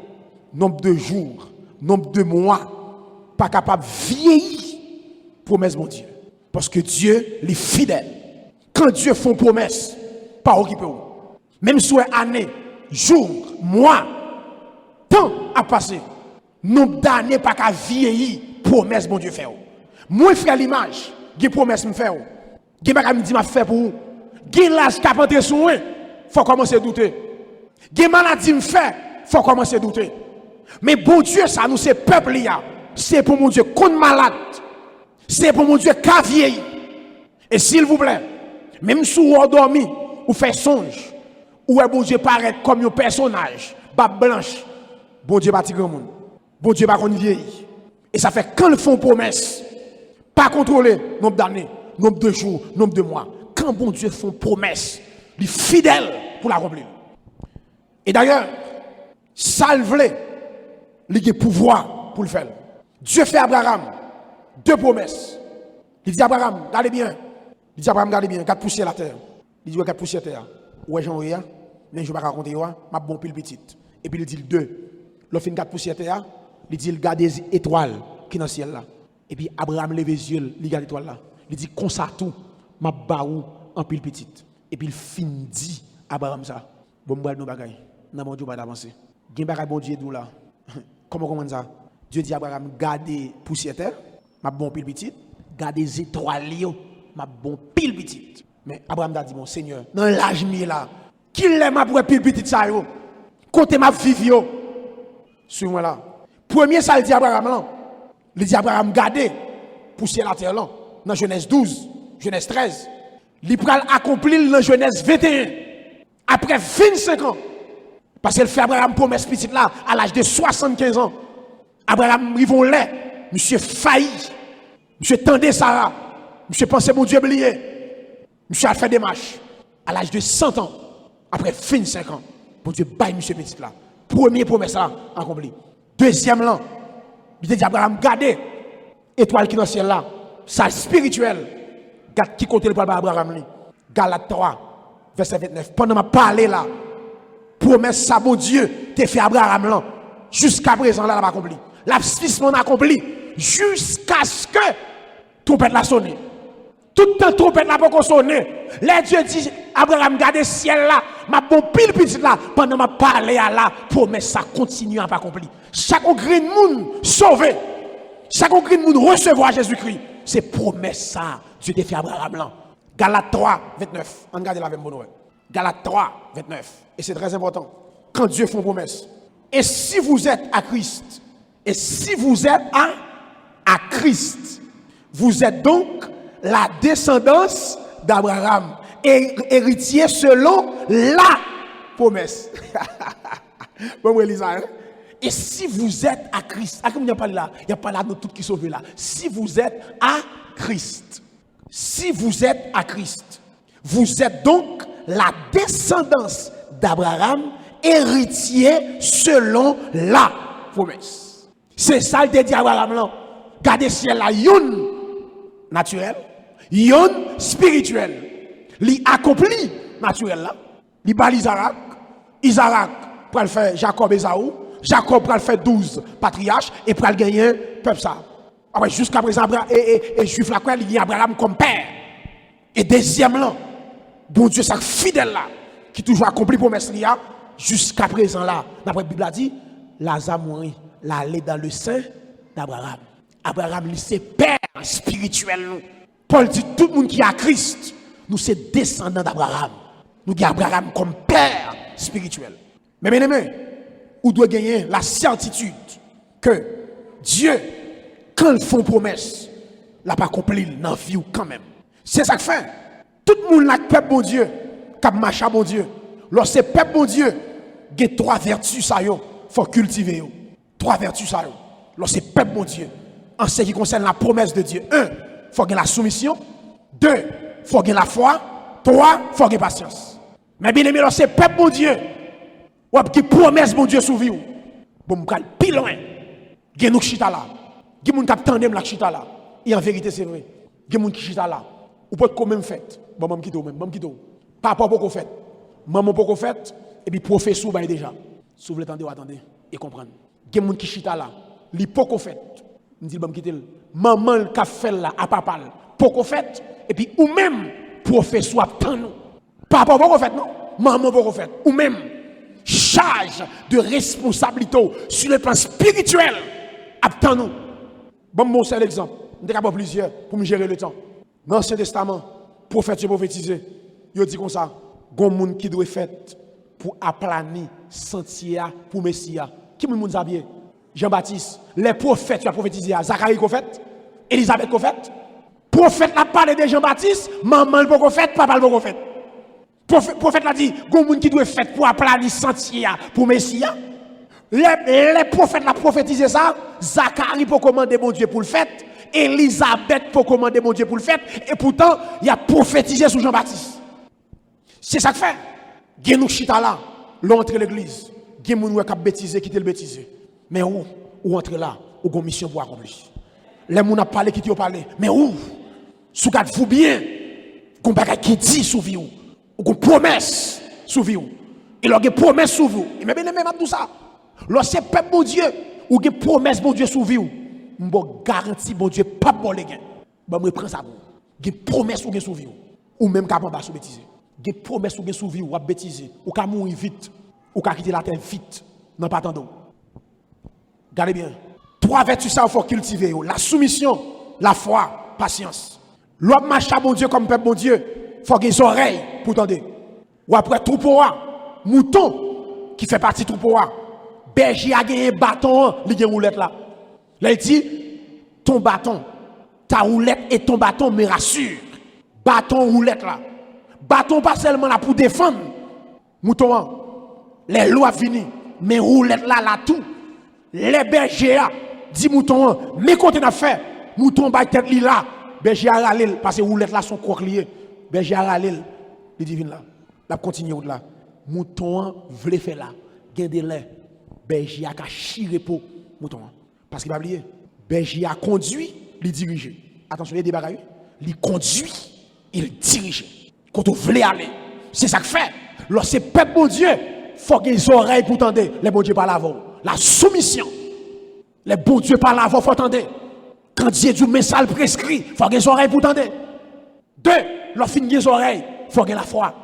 nombre de jours, nombre de mois, pas capable de vieillir promesse mon Dieu. Parce que Dieu est fidèle. Quand Dieu fait une promesse, pas occupé. Même sur une année, jour, mois, temps a passé. Nombre d'années pas qu'à vieillir, promesse mon Dieu fait. Moi frère l'image, qui promesse me fait. Qui pas me dit m'a fait pour vous. Qui l'âge qui a entré sur moi, faut commencer à douter. Qui maladie me fait, faut commencer à douter. Mais bon Dieu ça nous c'est peuple là. C'est pour mon Dieu qu'on malade. C'est pour mon Dieu qu'a vieilli. Et s'il vous plaît, même si vous endormi ou fait songe, ou bon Dieu paraît comme un personnage, barbe blanche, bon Dieu pas tigre monde. Bon Dieu pas qu'on vieillit. Et ça fait quand ils font promesse, pas contrôler nombre d'années, nombre de jours, nombre de mois. Quand bon Dieu font promesse, il est fidèle pour l'accomplir. Et d'ailleurs, salve-le, il a pouvoir pour le faire. Dieu fait à Abraham 2 promesses. Il dit à Abraham, regardez bien. Il dit à Abraham, regardez bien, 4 poussières la terre. Il dit, 4 poussières la terre. Ouais, j'en ai, mais je ne vais pas raconter, ma bon pile petite. Et puis il dit 2. Lorsqu'il fait 4 poussières la terre, il dit, il garde des étoiles qui sont dans le ciel là. Et puis Abraham lève les yeux, il regarde l'étoile là. Il dit, comme ça tout, ma baou en pile petite. Et puis il finit dit Abraham ça. Bon, moi, nous bagaille. Non, mon Dieu, pas d'avancer. Il y a un bon Dieu d'où là. Comment ça? Dieu dit à Abraham, gardez poussière terre, ma bon pile petite, gardez les étoiles, ma bon pile petite. Mais Abraham a dit, mon Seigneur, dans l'âge là, qui l'aime ma pile petite ça yo? Côté ma vivio. Sur moi là. Premier ça il dit Abraham là. Il dit Abraham, gardez poussière la terre là. Dans Genèse 12, Genèse 13. Il pral accomplir dans Genèse 21. Après 25 ans. Parce qu'il fait Abraham promesse petite là à l'âge de 75 ans. Abraham rivon lait, monsieur failli, monsieur tendait Sarah, monsieur pensait mon Dieu oublié, monsieur a fait des marches à l'âge de 100 ans. Après 25 ans, bon Dieu, baille monsieur petit là. Premier promesse là, accompli. Deuxième là, il dit Abraham, gardez étoile qui dans le ciel là, ça spirituel. Garde qui côté le parle Abraham. Galates 3, verset 29. Pendant ma parler là, promesse ça, bon Dieu, t'es fait Abraham là. Jusqu'à présent, là, l'a accompli. L'asphyxement accompli. Jusqu'à ce que trompette la sonne. Tout le temps, trompette la pas sonné. Les Dieu dit, Abraham, gardez le ciel là. Ma bon pile petit là. Pendant ma parler là, promesse ça continue à pas accompli. Chaque green monde sauvé. Chaque green monde recevoir Jésus-Christ. C'est promesse ça. Dieu t'a fait Abraham là. Galates 3, 29. On regarde la même bonne. Galates 3, 29. Et c'est très important. Quand Dieu fait une promesse. Et si vous êtes à Christ, et si vous êtes à Christ, vous êtes donc la descendance d'Abraham, héritier selon la promesse. Bon, Elisa, hein? Et si vous êtes à Christ, il n'y a pas là, il n'y a pas là de tout qui sauvé là. Si vous êtes à Christ, si vous êtes à Christ, vous êtes donc la descendance d'Abraham, héritier selon la promesse. C'est ça le dit Abraham là. Gardez ciel là, yon naturel, yon spirituel. Li accompli naturel là. Li bal Isaac pour le faire Jacob et Esaü, Jacob pour le faire 12 patriarches et pour le gagner peuple ça. Après jusqu'à présent et juif là quoi, il y a Abraham comme père. Et deuxième là, bon Dieu ça fidèle là qui toujours accompli promesse là. Jusqu'à présent là, d'après la Bible a dit, Lazare mourit, l'aller dans le sein d'Abraham. Abraham, c'est père spirituel. Paul dit, tout le monde qui a Christ, nous sommes descendants d'Abraham. Nous avons Abraham comme père spirituel. Mais bien aimé, vous devez gagner la certitude que Dieu, quand il fait une promesse, il n'a pas accompli dans la vie quand même. C'est ça que fait. Tout le monde qui peuple bon Dieu, qui marche à bon Dieu. Lorsque peuple bon Dieu, il y a 3 vertus, il faut cultiver. 3 vertus, lorsque peuple bon Dieu, en ce qui concerne la promesse de Dieu. 1, il faut gagner la soumission. 2, il faut gagner la foi. 3, il faut gagner la patience. Mais bien aimé, lorsque peuple bon Dieu, ou qui promesse bon Dieu sous vie, bon, je vais plus loin. Il y a nous qui chita là. Il y a des gens qui attendent la chita là. Et en vérité, c'est vrai. Il y a des gens qui chita là. Ou peut-être quand même fait. Bon, je vais même. Papa, pourquoi fait? Maman, pourquoi fait? Et puis, professeur, bah, déjà. Si vous voulez attendez et comprendre. Il y a des gens qui chita là. Li pourquoi fait? Je dis, maman, qui a fait là, à papa, pourquoi fait? Et puis, ou même, professeur, attend nous. Papa, pourquoi fait, non? Maman, pourquoi fait? Ou même, charge de responsabilité sur le plan spirituel, attend nous. Bon seul exemple. Je vais plusieurs pour me gérer le temps. Dans l'Ancien Testament, prophète et prophétisé, il dit comme ça, il y a des gens qui doivent faire pour aplanir sentier pour Messia. Qui est le monde habillé? Jean-Baptiste, les prophètes qui ont prophétisé, Zacharie qu'on fait, Elisabeth qu'on fait. Prophète n'a parlé de Jean-Baptiste, maman le qu'on fait, papa le qu'on fait. Prophète l'a dit, il y a des gens qui doivent faire pour aplanir sentier pour Messia. Les prophètes l'ont prophétisé ça, Zacharie pour commander mon Dieu pour le faire, Elisabeth pour commander mon Dieu pour le faire, et pourtant, il a prophétisé sur Jean-Baptiste. C'est ça que fait. Il y a nous chita là, l'entrée l'église. Il y a des gens qui ont bêtisé, qui ont bêtisé. Mais où entre là, où une mission pour accomplir. Les gens ont parlé, qui ont parlé. Mais où? Si vous bien, vous avez qui dit sur vous, ou une promesse sur vous. Et lorsque une promesse sur vous, mais bien aimé tout ça. Lorsque peuple bon Dieu, ou une promesse bon Dieu sur vous, je garantis bon Dieu pas bon les gars. Je me prends ça pour. Une promesse ou sur vous, ou même capable de bêtiser. Une promesse ou sur vous, ou bêtiser, ou qu'à mourir vite, ou qu'à quitter la terre vite, non pas attendons. Regardez bien. 3 vertus ça il faut cultiver. La soumission, la foi, patience. L'homme marche à bon Dieu comme peuple bon Dieu. Il faut qu'il ait des oreilles pour entendre. Ou après troupeau, mouton qui fait partie troupeau. Berger a gagné un bâton, il y a une roulette là. Là il dit, ton bâton, ta roulette et ton bâton me rassurent. Bâton, roulette là. Bâton pas seulement là pour défendre. Mouton, les lois finies. Mais roulette là, là tout. Les bergers, dit mouton, mais quand on a fait, mouton ba tête li là, berger a râlé parce que roulette là son croc lié. Berger a râlé, il divine là. La continue là. mouton vle faire là, gen de lait, berger a chiré pour mouton. Parce qu'il va oublier, berger a conduit, il dirige. Attention, il y a des bagailles, il conduit, il dirige. Quand on veut aller, c'est ça que fait. Lorsque peuple bon Dieu, faut qu'il ait des oreilles pour tendre, les bon Dieu par l'avant. La soumission, les bon Dieu par l'avant, faut tendre. Quand Dieu dit mais ça le prescrit, faut qu'il ait des oreilles pour tendre. Deux, lorsqu'il y a des oreilles, faut qu'il ait la foi.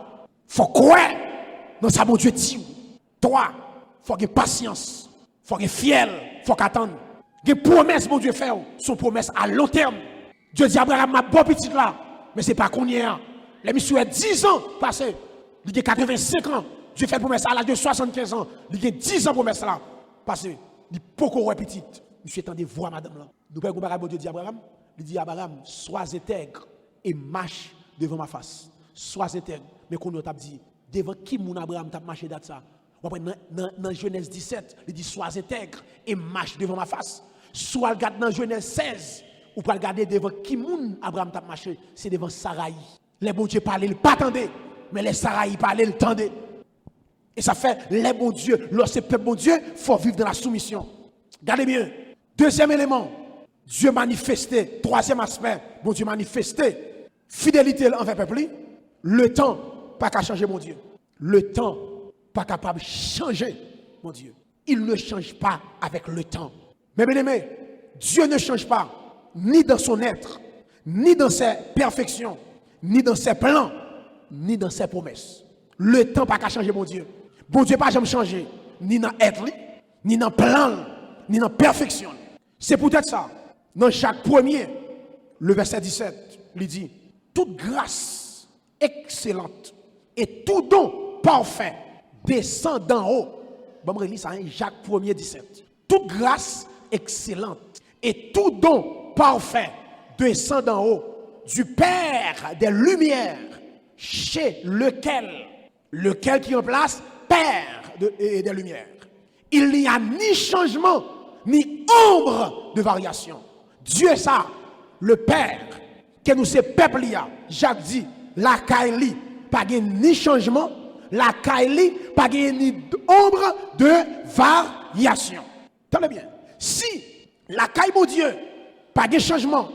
Faut croire dans ça bon Dieu dit. Trois, faut qu'il ait patience. Faut qu'il ait fiel, faut qu'il attende. Des promesses bon Dieu fait, sont promesses à long terme. Dieu dit Abraham ma bonne petite là, mais c'est pas qu'on y est. Les messieurs a 10 ans passé, il a 85 ans. Dieu fait promesse à l'âge de 75 ans, il a 10 ans promesse là. Passé, il beaucoup petite. Monsieur attendez voir madame là. Nous prenons bon Dieu dit Abraham, il dit Abraham, sois intègre et marche devant ma face. Sois intègre. Mais qu'on t'a dit devant qui mon Abraham t'a marché date ça. Dans Genèse 17, il dit sois intègre et marche devant ma face. Soit regarde dans Genèse 16, ou pas regarder devant qui moun Abraham t'a marché, c'est devant Saraï. Les bons dieux parlaient, ils pas attendaient, mais les Saraï parlaient, ils tendaient. Et ça fait les bons dieux, lorsque c'est peuple bon Dieu, il faut vivre dans la soumission. Regardez bien. Deuxième élément, Dieu manifesté. Troisième aspect, bon Dieu manifesté. Fidélité envers le peuple. Le temps, pas qu'à changer mon Dieu. Le temps, pas capable de changer mon Dieu. Il ne change pas avec le temps. Mais bien aimé, Dieu ne change pas, ni dans son être, ni dans ses perfections, ni dans ses plans, ni dans ses promesses. Le temps pas qu'à changer mon Dieu. Bon Dieu pas jamais changer, ni dans être, ni dans plan, ni dans perfection. C'est peut-être ça. Dans Jacques 1er, le verset 17, il dit, toute grâce excellente et tout don parfait descend d'en haut. Bon, je lis ça, Jacques 1er, 17. Toute grâce excellente et tout don parfait descend d'en haut du Père des Lumières, chez lequel qui remplace Père des Lumières. Il n'y a ni changement, ni ombre de variation. Dieu ça, le Père, que nous c'est peuple là, Jacques dit, la Kaili, pas ni changement, la Kaili, pas ni ombre de variation. Tenez bien, si la Kaili, mon Dieu, pas de changement,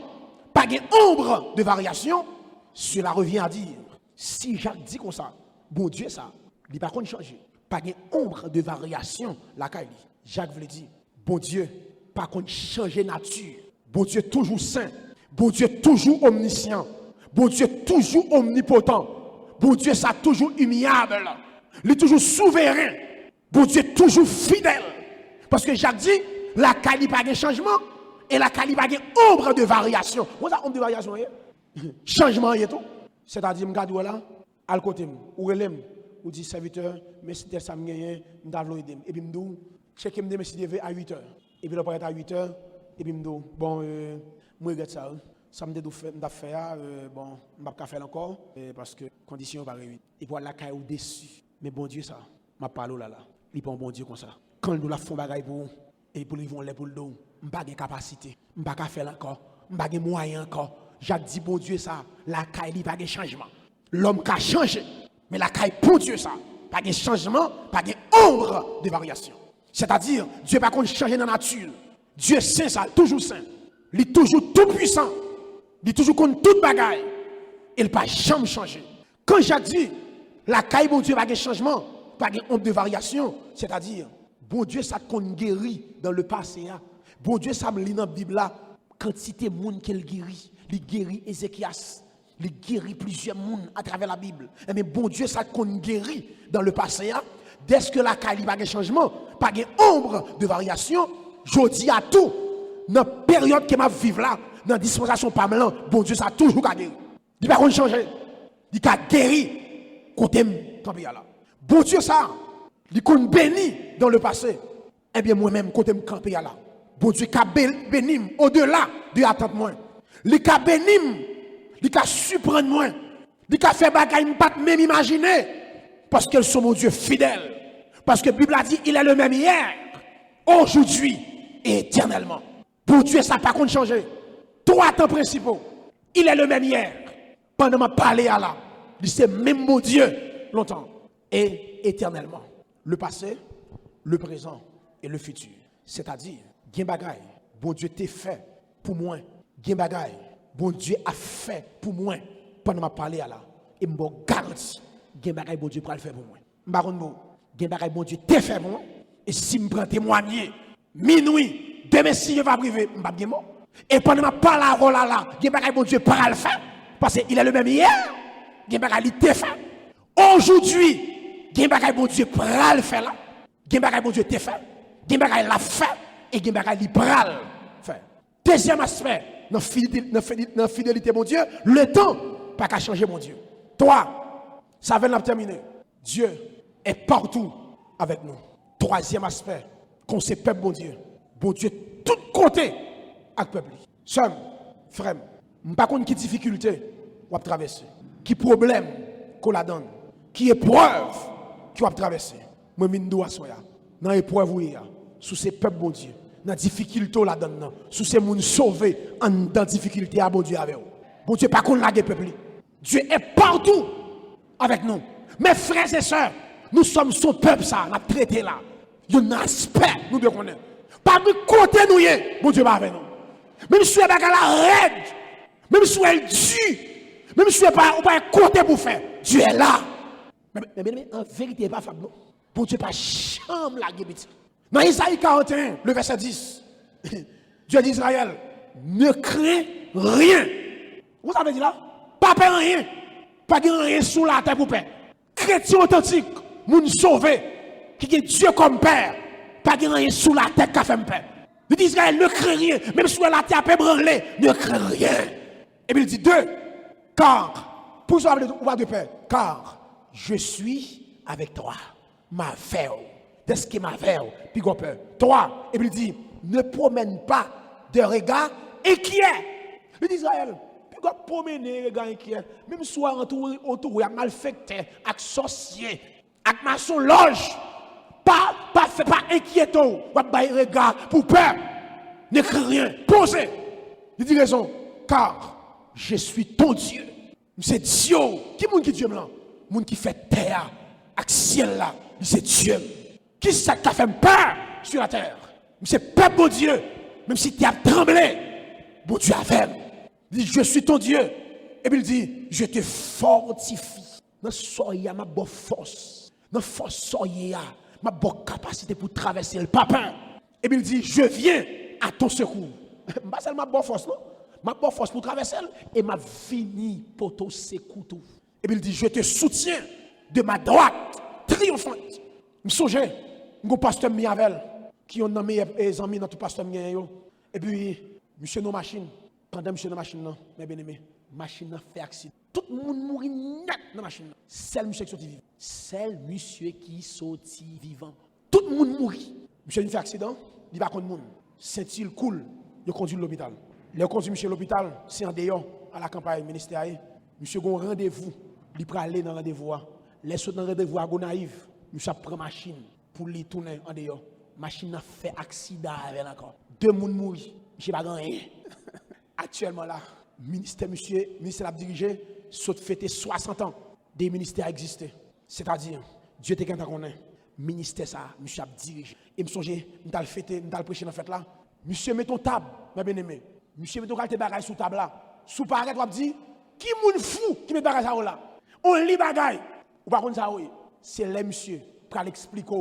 pas d'ombre de variation, cela revient à dire, si Jacques dit comme ça, bon Dieu ça, il n'est pas contre changer, pas d'ombre de variation, la Kaili. Jacques veut dire, bon Dieu, pas contre changer nature, bon Dieu toujours saint, bon Dieu toujours omniscient, bon Dieu toujours omnipotent, bon Dieu ça toujours humiliable, il est toujours souverain, bon Dieu toujours fidèle. Parce que Jacques dit, la Kaili pas de changement et la Kaili pas ombre de variation. Vous avez ombre de variation, changement et tout. C'est-à-dire, je regarde là, à le côté, ou relève, ou dit serviteur, mais si ça me gagne, je vais aider. Et puis, je dis, checker me si je à 8h. Et puis, je vais à 8h, et puis, je dis, bon, moi, je regarde ça. Ça me dit, je vais faire, bon, je ne vais pas faire encore, parce que les conditions ne sont pas réunies. Et puis, la Kaili au-dessus. Mais bon Dieu, ça, je parle là. Il pas un bon Dieu comme ça. Quand nous la font bagaille pour et pour ils vont les pour le dos, on pas de capacité, on pas faire encore, on pas de moyens encore. J'ai dit bon Dieu ça, la caille pas de changement. L'homme qui a changé, mais la caille pour Dieu ça, pas de changement, pas de ombre de variation. C'est-à-dire Dieu pas contre changer dans la nature. Dieu saint ça, toujours saint. Il est toujours tout puissant. Il est toujours contre toute bagaille. Il pas jamais changer. Quand j'ai dit la caille bon Dieu pas de changement, pas de ombre de variation, c'est-à-dire bon Dieu, ça qu'on guérit dans le passé. Bon Dieu, ça me lit dans la Bible là. Quantité de monde qu'il guérit. Il guérit Ézéchias. Il guérit plusieurs monde à travers la Bible. Mais bon Dieu, ça qu'on guérit dans le passé. Dès que la Kaili pas de changement, pas de ombre de variation, je dis à tout. Dans la période que je vis là, dans la dispensation par maintenant, bon Dieu, ça a toujours guéri. Il n'a pas changé. Il a guéri. Côté là. Bon Dieu, ça. Il qu'on béni dans le passé. Eh bien, moi-même, côté me camper là. Bon Dieu, qu'a béni au-delà de l'attente moi. Il qu'a béni, il qu'a surprendre moi. Il qu'a fait bagaille pas même imaginer. Parce qu'elles sont mon Dieu fidèle. Parce que la Bible a dit, il est le même hier, aujourd'hui et éternellement. Bon Dieu, ça n'a pas contre changer. Trois temps principaux. Il est le même hier. Pendant ma parler à là, il c'est même mon Dieu longtemps. Et et éternellement. Le passé, le présent et le futur. C'est-à-dire, gen bagay, bon Dieu t'a fait pour moi. Gen bagay, bon Dieu a fait pour moi. Pendant ma parler là, et me garantit, gen bagay bon Dieu pour le faire pour moi. M'baron bon, gen bagay bon Dieu t'a fait pour moi. Et si me prend témoigner, minuit, demain si je vais priver, m'ba bien mort. Et pendant ma parole là, gen bagay bon Dieu pour le faire parce qu'il est le même hier. Gen bagay il t'a fait. Aujourd'hui, gen bagay bon Dieu pour le faire là. Gen bagay bon Dieu t'a fait. Gen bagay l'a fait et gen bagay il pral fait. Deuxième aspect, dans fidélité mon Dieu, le temps pas qu'à changer mon Dieu. Toi, ça vient de terminer. Dieu est partout avec nous. Troisième aspect, qu'on sait peuple bon Dieu tout côté avec peuple. Seul, frère, pas contre qui difficulté ou traverser, qui problème qu'on la donne, qui épreuve qui va traverser. Moi mine doit soya, dans épreuve ou ya, sous ces peuples bon Dieu, dans difficulté la donne, sous ces moun sauvé en dans difficulté à bon Dieu avec vous. Bon Dieu pas contre la peuple. Dieu est partout avec nous. Mes frères et sœurs, nous sommes son peuple ça, on a traité là. Il y a un aspect nous devons connaître. Pas de côté nous y, bon Dieu pas avec nous. Même si elle a la règle, même si elle dure, même si elle n'a pas un côté pour faire, Dieu est là. Mais en vérité, pas fable. Bon Dieu pas chambre la guébite. Dans Isaïe 41, le verset 10, Dieu dit Israël, ne crains rien. Vous avez dit là? Pas peur rien. Pas rien sous la terre pour peur. Chrétien authentique, moun sauvé, qui est Dieu comme père, pas rien sous la terre qui a fait peur. Il dit Israël, ne crains rien. Même si la terre peut branler, ne crains rien. Et puis il dit 2, car, pour ça, on va de paix, car je suis avec toi, ma fère. Qu'est-ce qui m'a fait? Puis qu'on peur. 3, et puis il dit, ne promène pas de regard inquiet. Il dit Israël, puis qu'on promène de regard inquiet. Même soit entouré, il malfecté, avec sorcier, avec maçon loge. Pas inquiétant, pas de regard pour peur. Ne crains rien. Posez. Il dit raison, car je suis ton Dieu. C'est Dieu. Qui est qui Dieu blanc? Moun qui fait terre, avec ciel là, c'est Dieu. Qui ça qui a fait peur sur la terre? C'est peuple bon Dieu. Même si tu as tremblé, bon Dieu a fait. Il dit, je suis ton Dieu. Et puis il dit, je te fortifie. Dans soya ma bonne force. Dans force soya ma bonne capacité pour traverser le papin. Et puis il dit, je viens à ton secours. Pas seulement ma bonne force, non? Ma bonne force pour traverser et ma fini pour ton secours. Et puis il dit, je te soutiens de ma droite triomphante. Je me souviens, un pasteur Miavel, qui ont nommé les amis dans tout pasteur Miavel. Et puis, monsieur nos machines, pendant monsieur nos machines, mes bien-aimés, machine fait accident. Tout le monde mourit net dans la machine. C'est monsieur qui sorti vivant. C'est monsieur qui sorti vivant. Tout le monde mourit. Monsieur il fait accident, il va contre le monde. C'est-il cool, il conduit l'hôpital. Il conduit monsieur l'hôpital, c'est en dehors à la campagne ministérielle. Monsieur a un rendez-vous, il peut aller dans le rendez-vous. Les autres dans le rendez-vous à Gonaïve. Monsieur prend machine pour lui tourner en dehors. Machine a fait accident avec encore. 2 personnes mourent. Monsieur pas rien. Actuellement là, ministère a dirigé, saute fêter 60 ans des ministères existent. C'est-à-dire, Dieu te quand on est. Ministère ça, monsieur a dirigé. Et me songe, m'dal fêter, m'dal prêcher dans fête là. Monsieur met ton table, mes bien-aimés. Monsieur met ton qualité bagage sous table là. Sous paraît on dit qui moun fou qui met bagage ça là. On lit bagage. Ou par contre ça oui. C'est les monsieur pour l'expliquer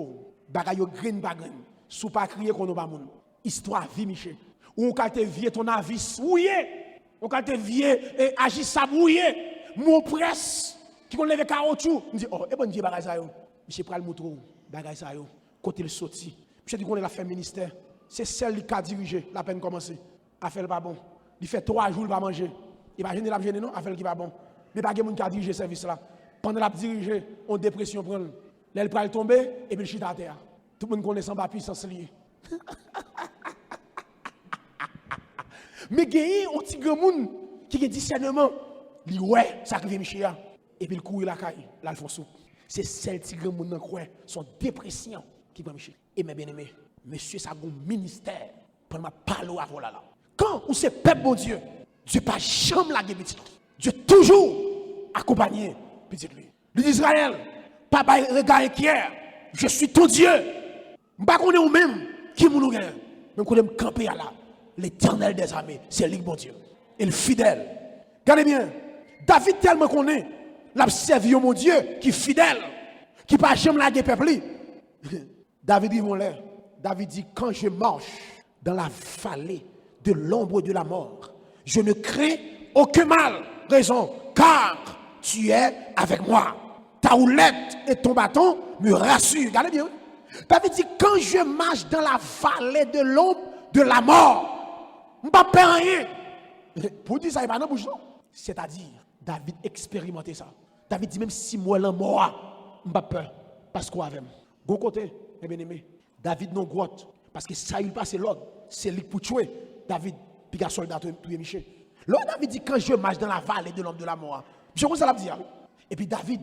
bagay yo green bagay sous pas crier qu'on pas moun histoire vie Michel ou on te vieux ton avis ouillé on te vieux agit ça bouillé mon presse qui qu'on lever caoutchouc me dit oh et bon Dieu bagay ça yo monsieur pral moutro bagay ça yo côté le sorti monsieur dit qu'on est la fin ministère c'est celle qui a dirigé la peine commencer affaire pas bon il fait 3 jours il va manger il va gêner la gêner non affaire qui pas bon mais pas quelqu'un qui a dirigé service là pendant la dirigé en dépression prendre elle peut tomber et puis le chita à terre. Tout le monde connaît sans pas puissance liée. Mais il y a un petit grand monde qui a discernement. Il dit ouais, ça arrive Michel. Et puis il court la caille, l'Alfonso. C'est celle petit grand monde qui son dépression qui prend Michel. Et mes bien-aimés, monsieur, ça a un ministère. Pour ma parole avant là. Quand on sait peuple bon Dieu, Dieu pas jamais la guébite. Dieu toujours accompagné petit lui. L'Israël. Pas de regard inquiet. Je suis ton Dieu. Je ne sais pas ou même qui nous gagne. Même qu'on aime camper là. L'Éternel des armées, c'est lui, bon Dieu. Et le fidèle. Regardez bien. David tellement qu'on est, l'a servi mon Dieu qui est fidèle, qui ne pas jamais laguer peuple. David dit, David dit, quand je marche dans la vallée de l'ombre de la mort, je ne crains aucun mal. Raison, car tu es avec moi. Ta houlette et ton bâton me rassurent. Regardez bien. David dit, quand je marche dans la vallée de l'ombre de la mort, je ne peux pas faire rien. Pour dire ça, il va dans bouche. C'est-à-dire, David expérimentait ça. David dit, même si moi, je suis mort, je n'ai pas peur. Parce qu'on avait. Bon côté, mes bien-aimés, David non grotte. Parce que ça, il passe l'ordre. C'est lui pour tuer David, puis un soldat tuer Michel. Là, David dit, quand je marche dans la vallée de l'homme de la mort, je sais ça l'a dit. Et puis David,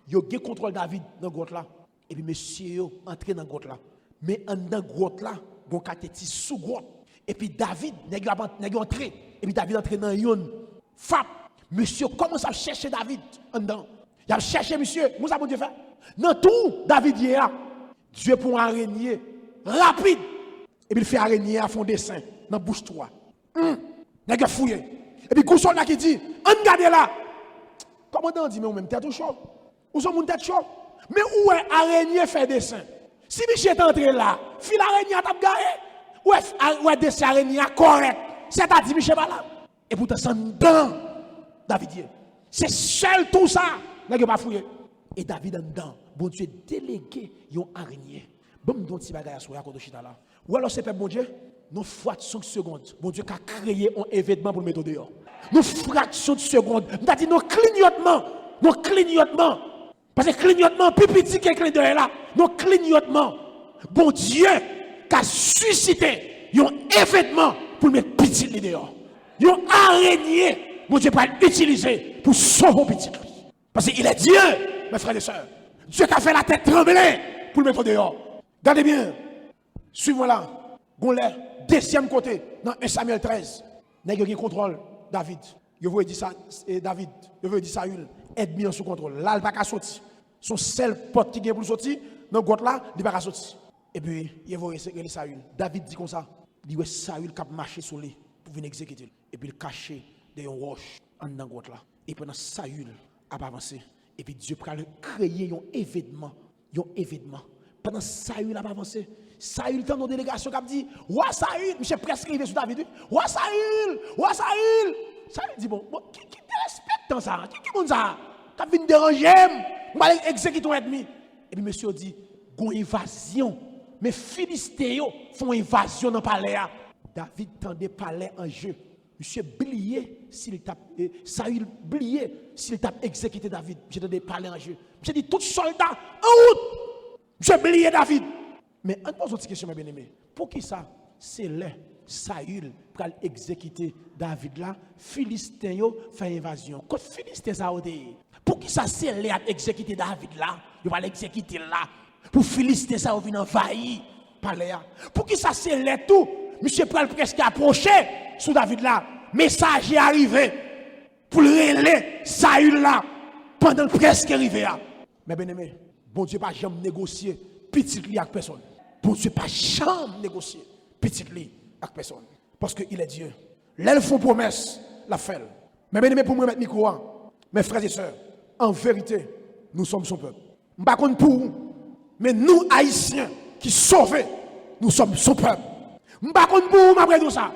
il y a contrôle David dans la grotte là. Et puis monsieur entré dans la grotte là. Mais dans la grotte là, il y a un sous grotte. Et puis David, il est entré. Et puis David est entré dans une fap. Monsieur commence à chercher David en dedans. Il a cherché monsieur. Vous savez ce que Dieu fait? Dans tout, David y est là. Dieu pour un araignée rapide. Et puis il fait araignée à fond dessin dans la bouche 3. Il a fouillé. Et puis Gousson là qui dit, on garde là. Commandant dit, mais ou même tête chaud. Où sont mon tête chaud? Mais où est araignée fait dessin? Si Michel est entré là, fil araignée a tapé. Où est dessin araignée correct? C'est-à-dire Michel pas là. Et pourtant c'est dedans. David dit, c'est seul tout ça. N'a pas fouillé. Et David en dedans, bon Dieu délégué yon araignée. Bon don ti bagay assoya ko do chita là. Ou alors c'est pas bon Dieu, nous fraction de seconde. Bon Dieu a créé un événement pour le mettre dehors. Nous fraction de seconde. Nous dit nos clignotements. Parce que clignotement plus petit que clignotement là. Nos clignotements. Bon Dieu a suscité un événement pour le mettre petit dehors. Yon araignée, bon Dieu va l'utiliser pour sauver petit. Parce qu'il est Dieu, mes frères et sœurs. Dieu qui a fait la tête trembler pour le mettre dehors. Regardez bien. Suivez-moi là. Gonlet, deuxième côté, dans 1 Samuel 13. N'est-ce qui contrôle David. Je veux dire ça, David. Je veux dire Saül. Aide-moi sous contrôle. Là, il ne va pas sortir. Son seul pote qui vient pour sortir, dans le là, il ne va pas sortir. Et puis, il va dire Saül. David dit comme ça. Il dit Saül qui a marché sur lui pour venir exécuter. Et puis, il cache dans une roche en dans le là. Et pendant Saül a avancé. Et puis Dieu a créé un événement. Pendant Saül a avancé. Saül dans nos délégations qui a dit, ouais Saül, je suis presque arrivé sur David. Ouais Saül. Saül dit, bon, qui te respecte dans ça? Qui est ça? Qui vient déranger? On va exécuter ton ennemi. Et puis monsieur dit, il y a une invasion. Mais les Philistins font une invasion dans le palais. David tendait le palais en jeu. Monsieur blié s'il tape Saül blié s'il tape exécuté David. J'ai donné parler en jeu. J'ai dit tout soldat en route. J'ai blié David. Mais on pose une question mes bien-aimés. Pour qui ça c'est là Saül pour exécuter David là, Philistin fait invasion. Quand Philistin ça pour qui ça c'est là exécuter David là, il va l'exécuter là. Pour Philistin ça vient envahir par là. Pour qui ça c'est là tout, monsieur pral presque approché sous David là. Message est arrivé pour le relais Saül là pendant presque arrivé. Mais bien aimé, bon Dieu pas jamais négocier petit li avec personne. Bon Dieu pas jamais négocier petit li avec personne. Parce qu'il est Dieu. L'elle font promesse, la fait. Mais bien aimé, pour me mettre micro, mes frères et sœurs, en vérité, nous sommes son peuple. Je ne sais pas pour vous, mais nous Haïtiens qui sauvés, nous sommes son peuple. Je ne sais pas pour vous, après tout ça.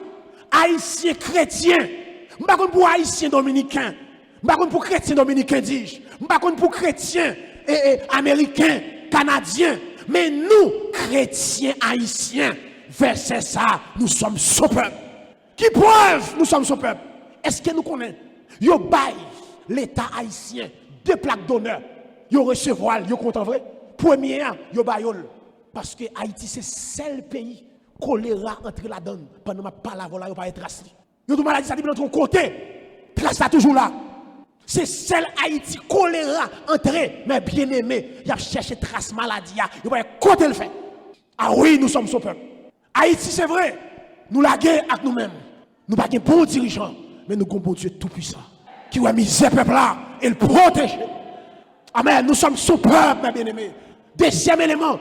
Haïtiens chrétiens, je ne sais pas pour Haïtiens dominicains, je ne sais pas pour chrétiens dominicains, dis-je, je ne sais pas pour chrétiens américains, canadiens, mais nous, chrétiens haïtiens, verset ça, nous sommes son peuple. Qui preuve nous sommes son peuple? Est-ce que nous connaissons? Yo bail l'État haïtien, 2 plaques d'honneur, yo recevoir, yo content vrai? Première, yo baïol. Parce que Haïti, c'est le seul pays choléra entre la donne pendant ma parole là, yo pas être trace. Yo tout maladie ça dit notre côté. Trace ça toujours là. C'est celle Haïti choléra entrer mais bien aimé, il a cherché trace maladie, yo pas côté le fait. Ah oui, nous sommes son peuple. Haïti c'est vrai. Nous la guerre avec nous-mêmes. Nous pas de bons dirigeants, mais nous avons un bon Dieu tout puissant qui a mis ce peuple là et le protéger. Amen. Nous sommes son peuple, mes bien-aimés. Deuxième élément,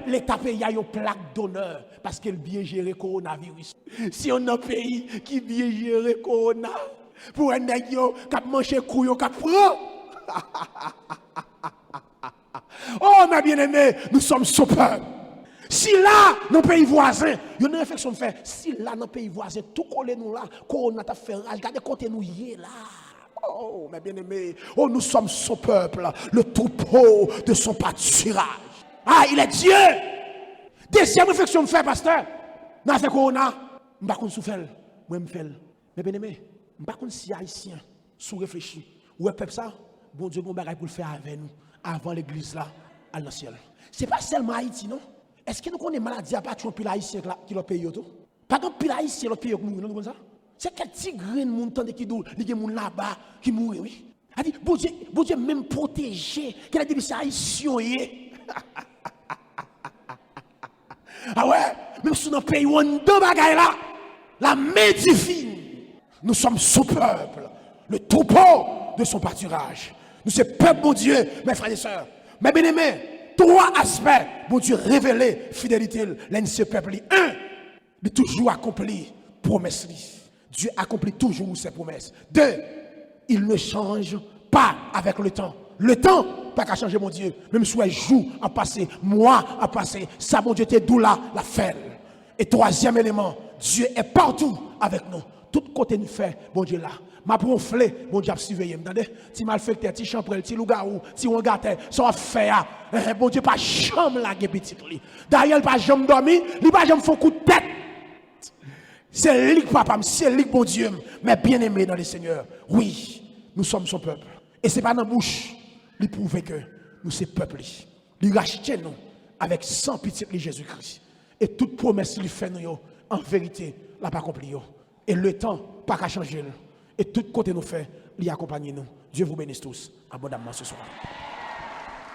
l'État pays a une plaque d'honneur parce qu'il bien géré le coronavirus. Si on a un pays qui bien géré le corona, pour un nègre qui a mangé couillon, qui prend. Oh, mes bien-aimés, nous sommes son peuple. Si là, dans le pays voisin, il y a une réflexion de faire. Si là, dans le pays voisin, tout collé nous là, corona t'a fait rage, regardez côté nous y est là. Oh, mes bien-aimés, oh, nous sommes son peuple, le troupeau de son pâturage. Ah, il est Dieu. Deuxième réflexion me fait, pasteur. Dans ce corona, je ne sais pas si je moi je fais. Mais bien-aimés, je ne sais pas si haïtien sous réfléchir. Ou est peuple ça, bon Dieu, bon bagage pour le faire avec nous, avant l'église là, à le ciel. Ce n'est pas seulement Haïti, non? Est-ce que nous connaissons maladie à partir de pile haïtien qui l'a payé tout? Pas comme pile haïtien l'autre pays qui mourut, non comme ça? C'est quel petit grain de monde qui dou, il y a monde là-bas qui mourut, oui. A dit bon Dieu même protégé, qu'elle a dit c'est haïtien. Ah ouais, même si dans pays où on deux bagailles là, la main divine. Nous sommes son peuple, le troupeau de son pâturage. Nous sommes peuple, mon Dieu, mes frères et sœurs. Mes bien-aimés, trois aspects, mon Dieu, révélé fidélité, l'un de ce peuple. Un, il est toujours accompli promesse. Dieu accomplit toujours ses promesses. Deux, il ne change pas avec le temps. Le temps, pas qu'à changer, mon Dieu. Même si un jour a passé, mois a passé, ça, mon Dieu, t'es d'où là, la fait. Et troisième élément, Dieu est partout avec nous. Tout côté nous fait, bon Dieu là. Ma bronflé, bon Dieu a surveillé. M'entendez? Si mal fait, ti champrel, ti lougarou, ti wangate, ça fait, bon Dieu, pas chambre là, petit. D'ailleurs, pas jamais dormi, il pas jamais fait un coup de tête. C'est lui, papa, c'est lui, bon Dieu, mais bien aimé dans le Seigneur. Oui, nous sommes son peuple. Et ce n'est pas dans la bouche, il prouve que nous sommes peuple. Il rachète nous avec 100 petits de Jésus-Christ. Et toute promesse qu'il fait nous, en vérité, l'a pas accompli. Et le temps, pas qu'à changer. Et tout côté nous fait, il accompagne nous. Dieu vous bénisse tous abondamment ce soir.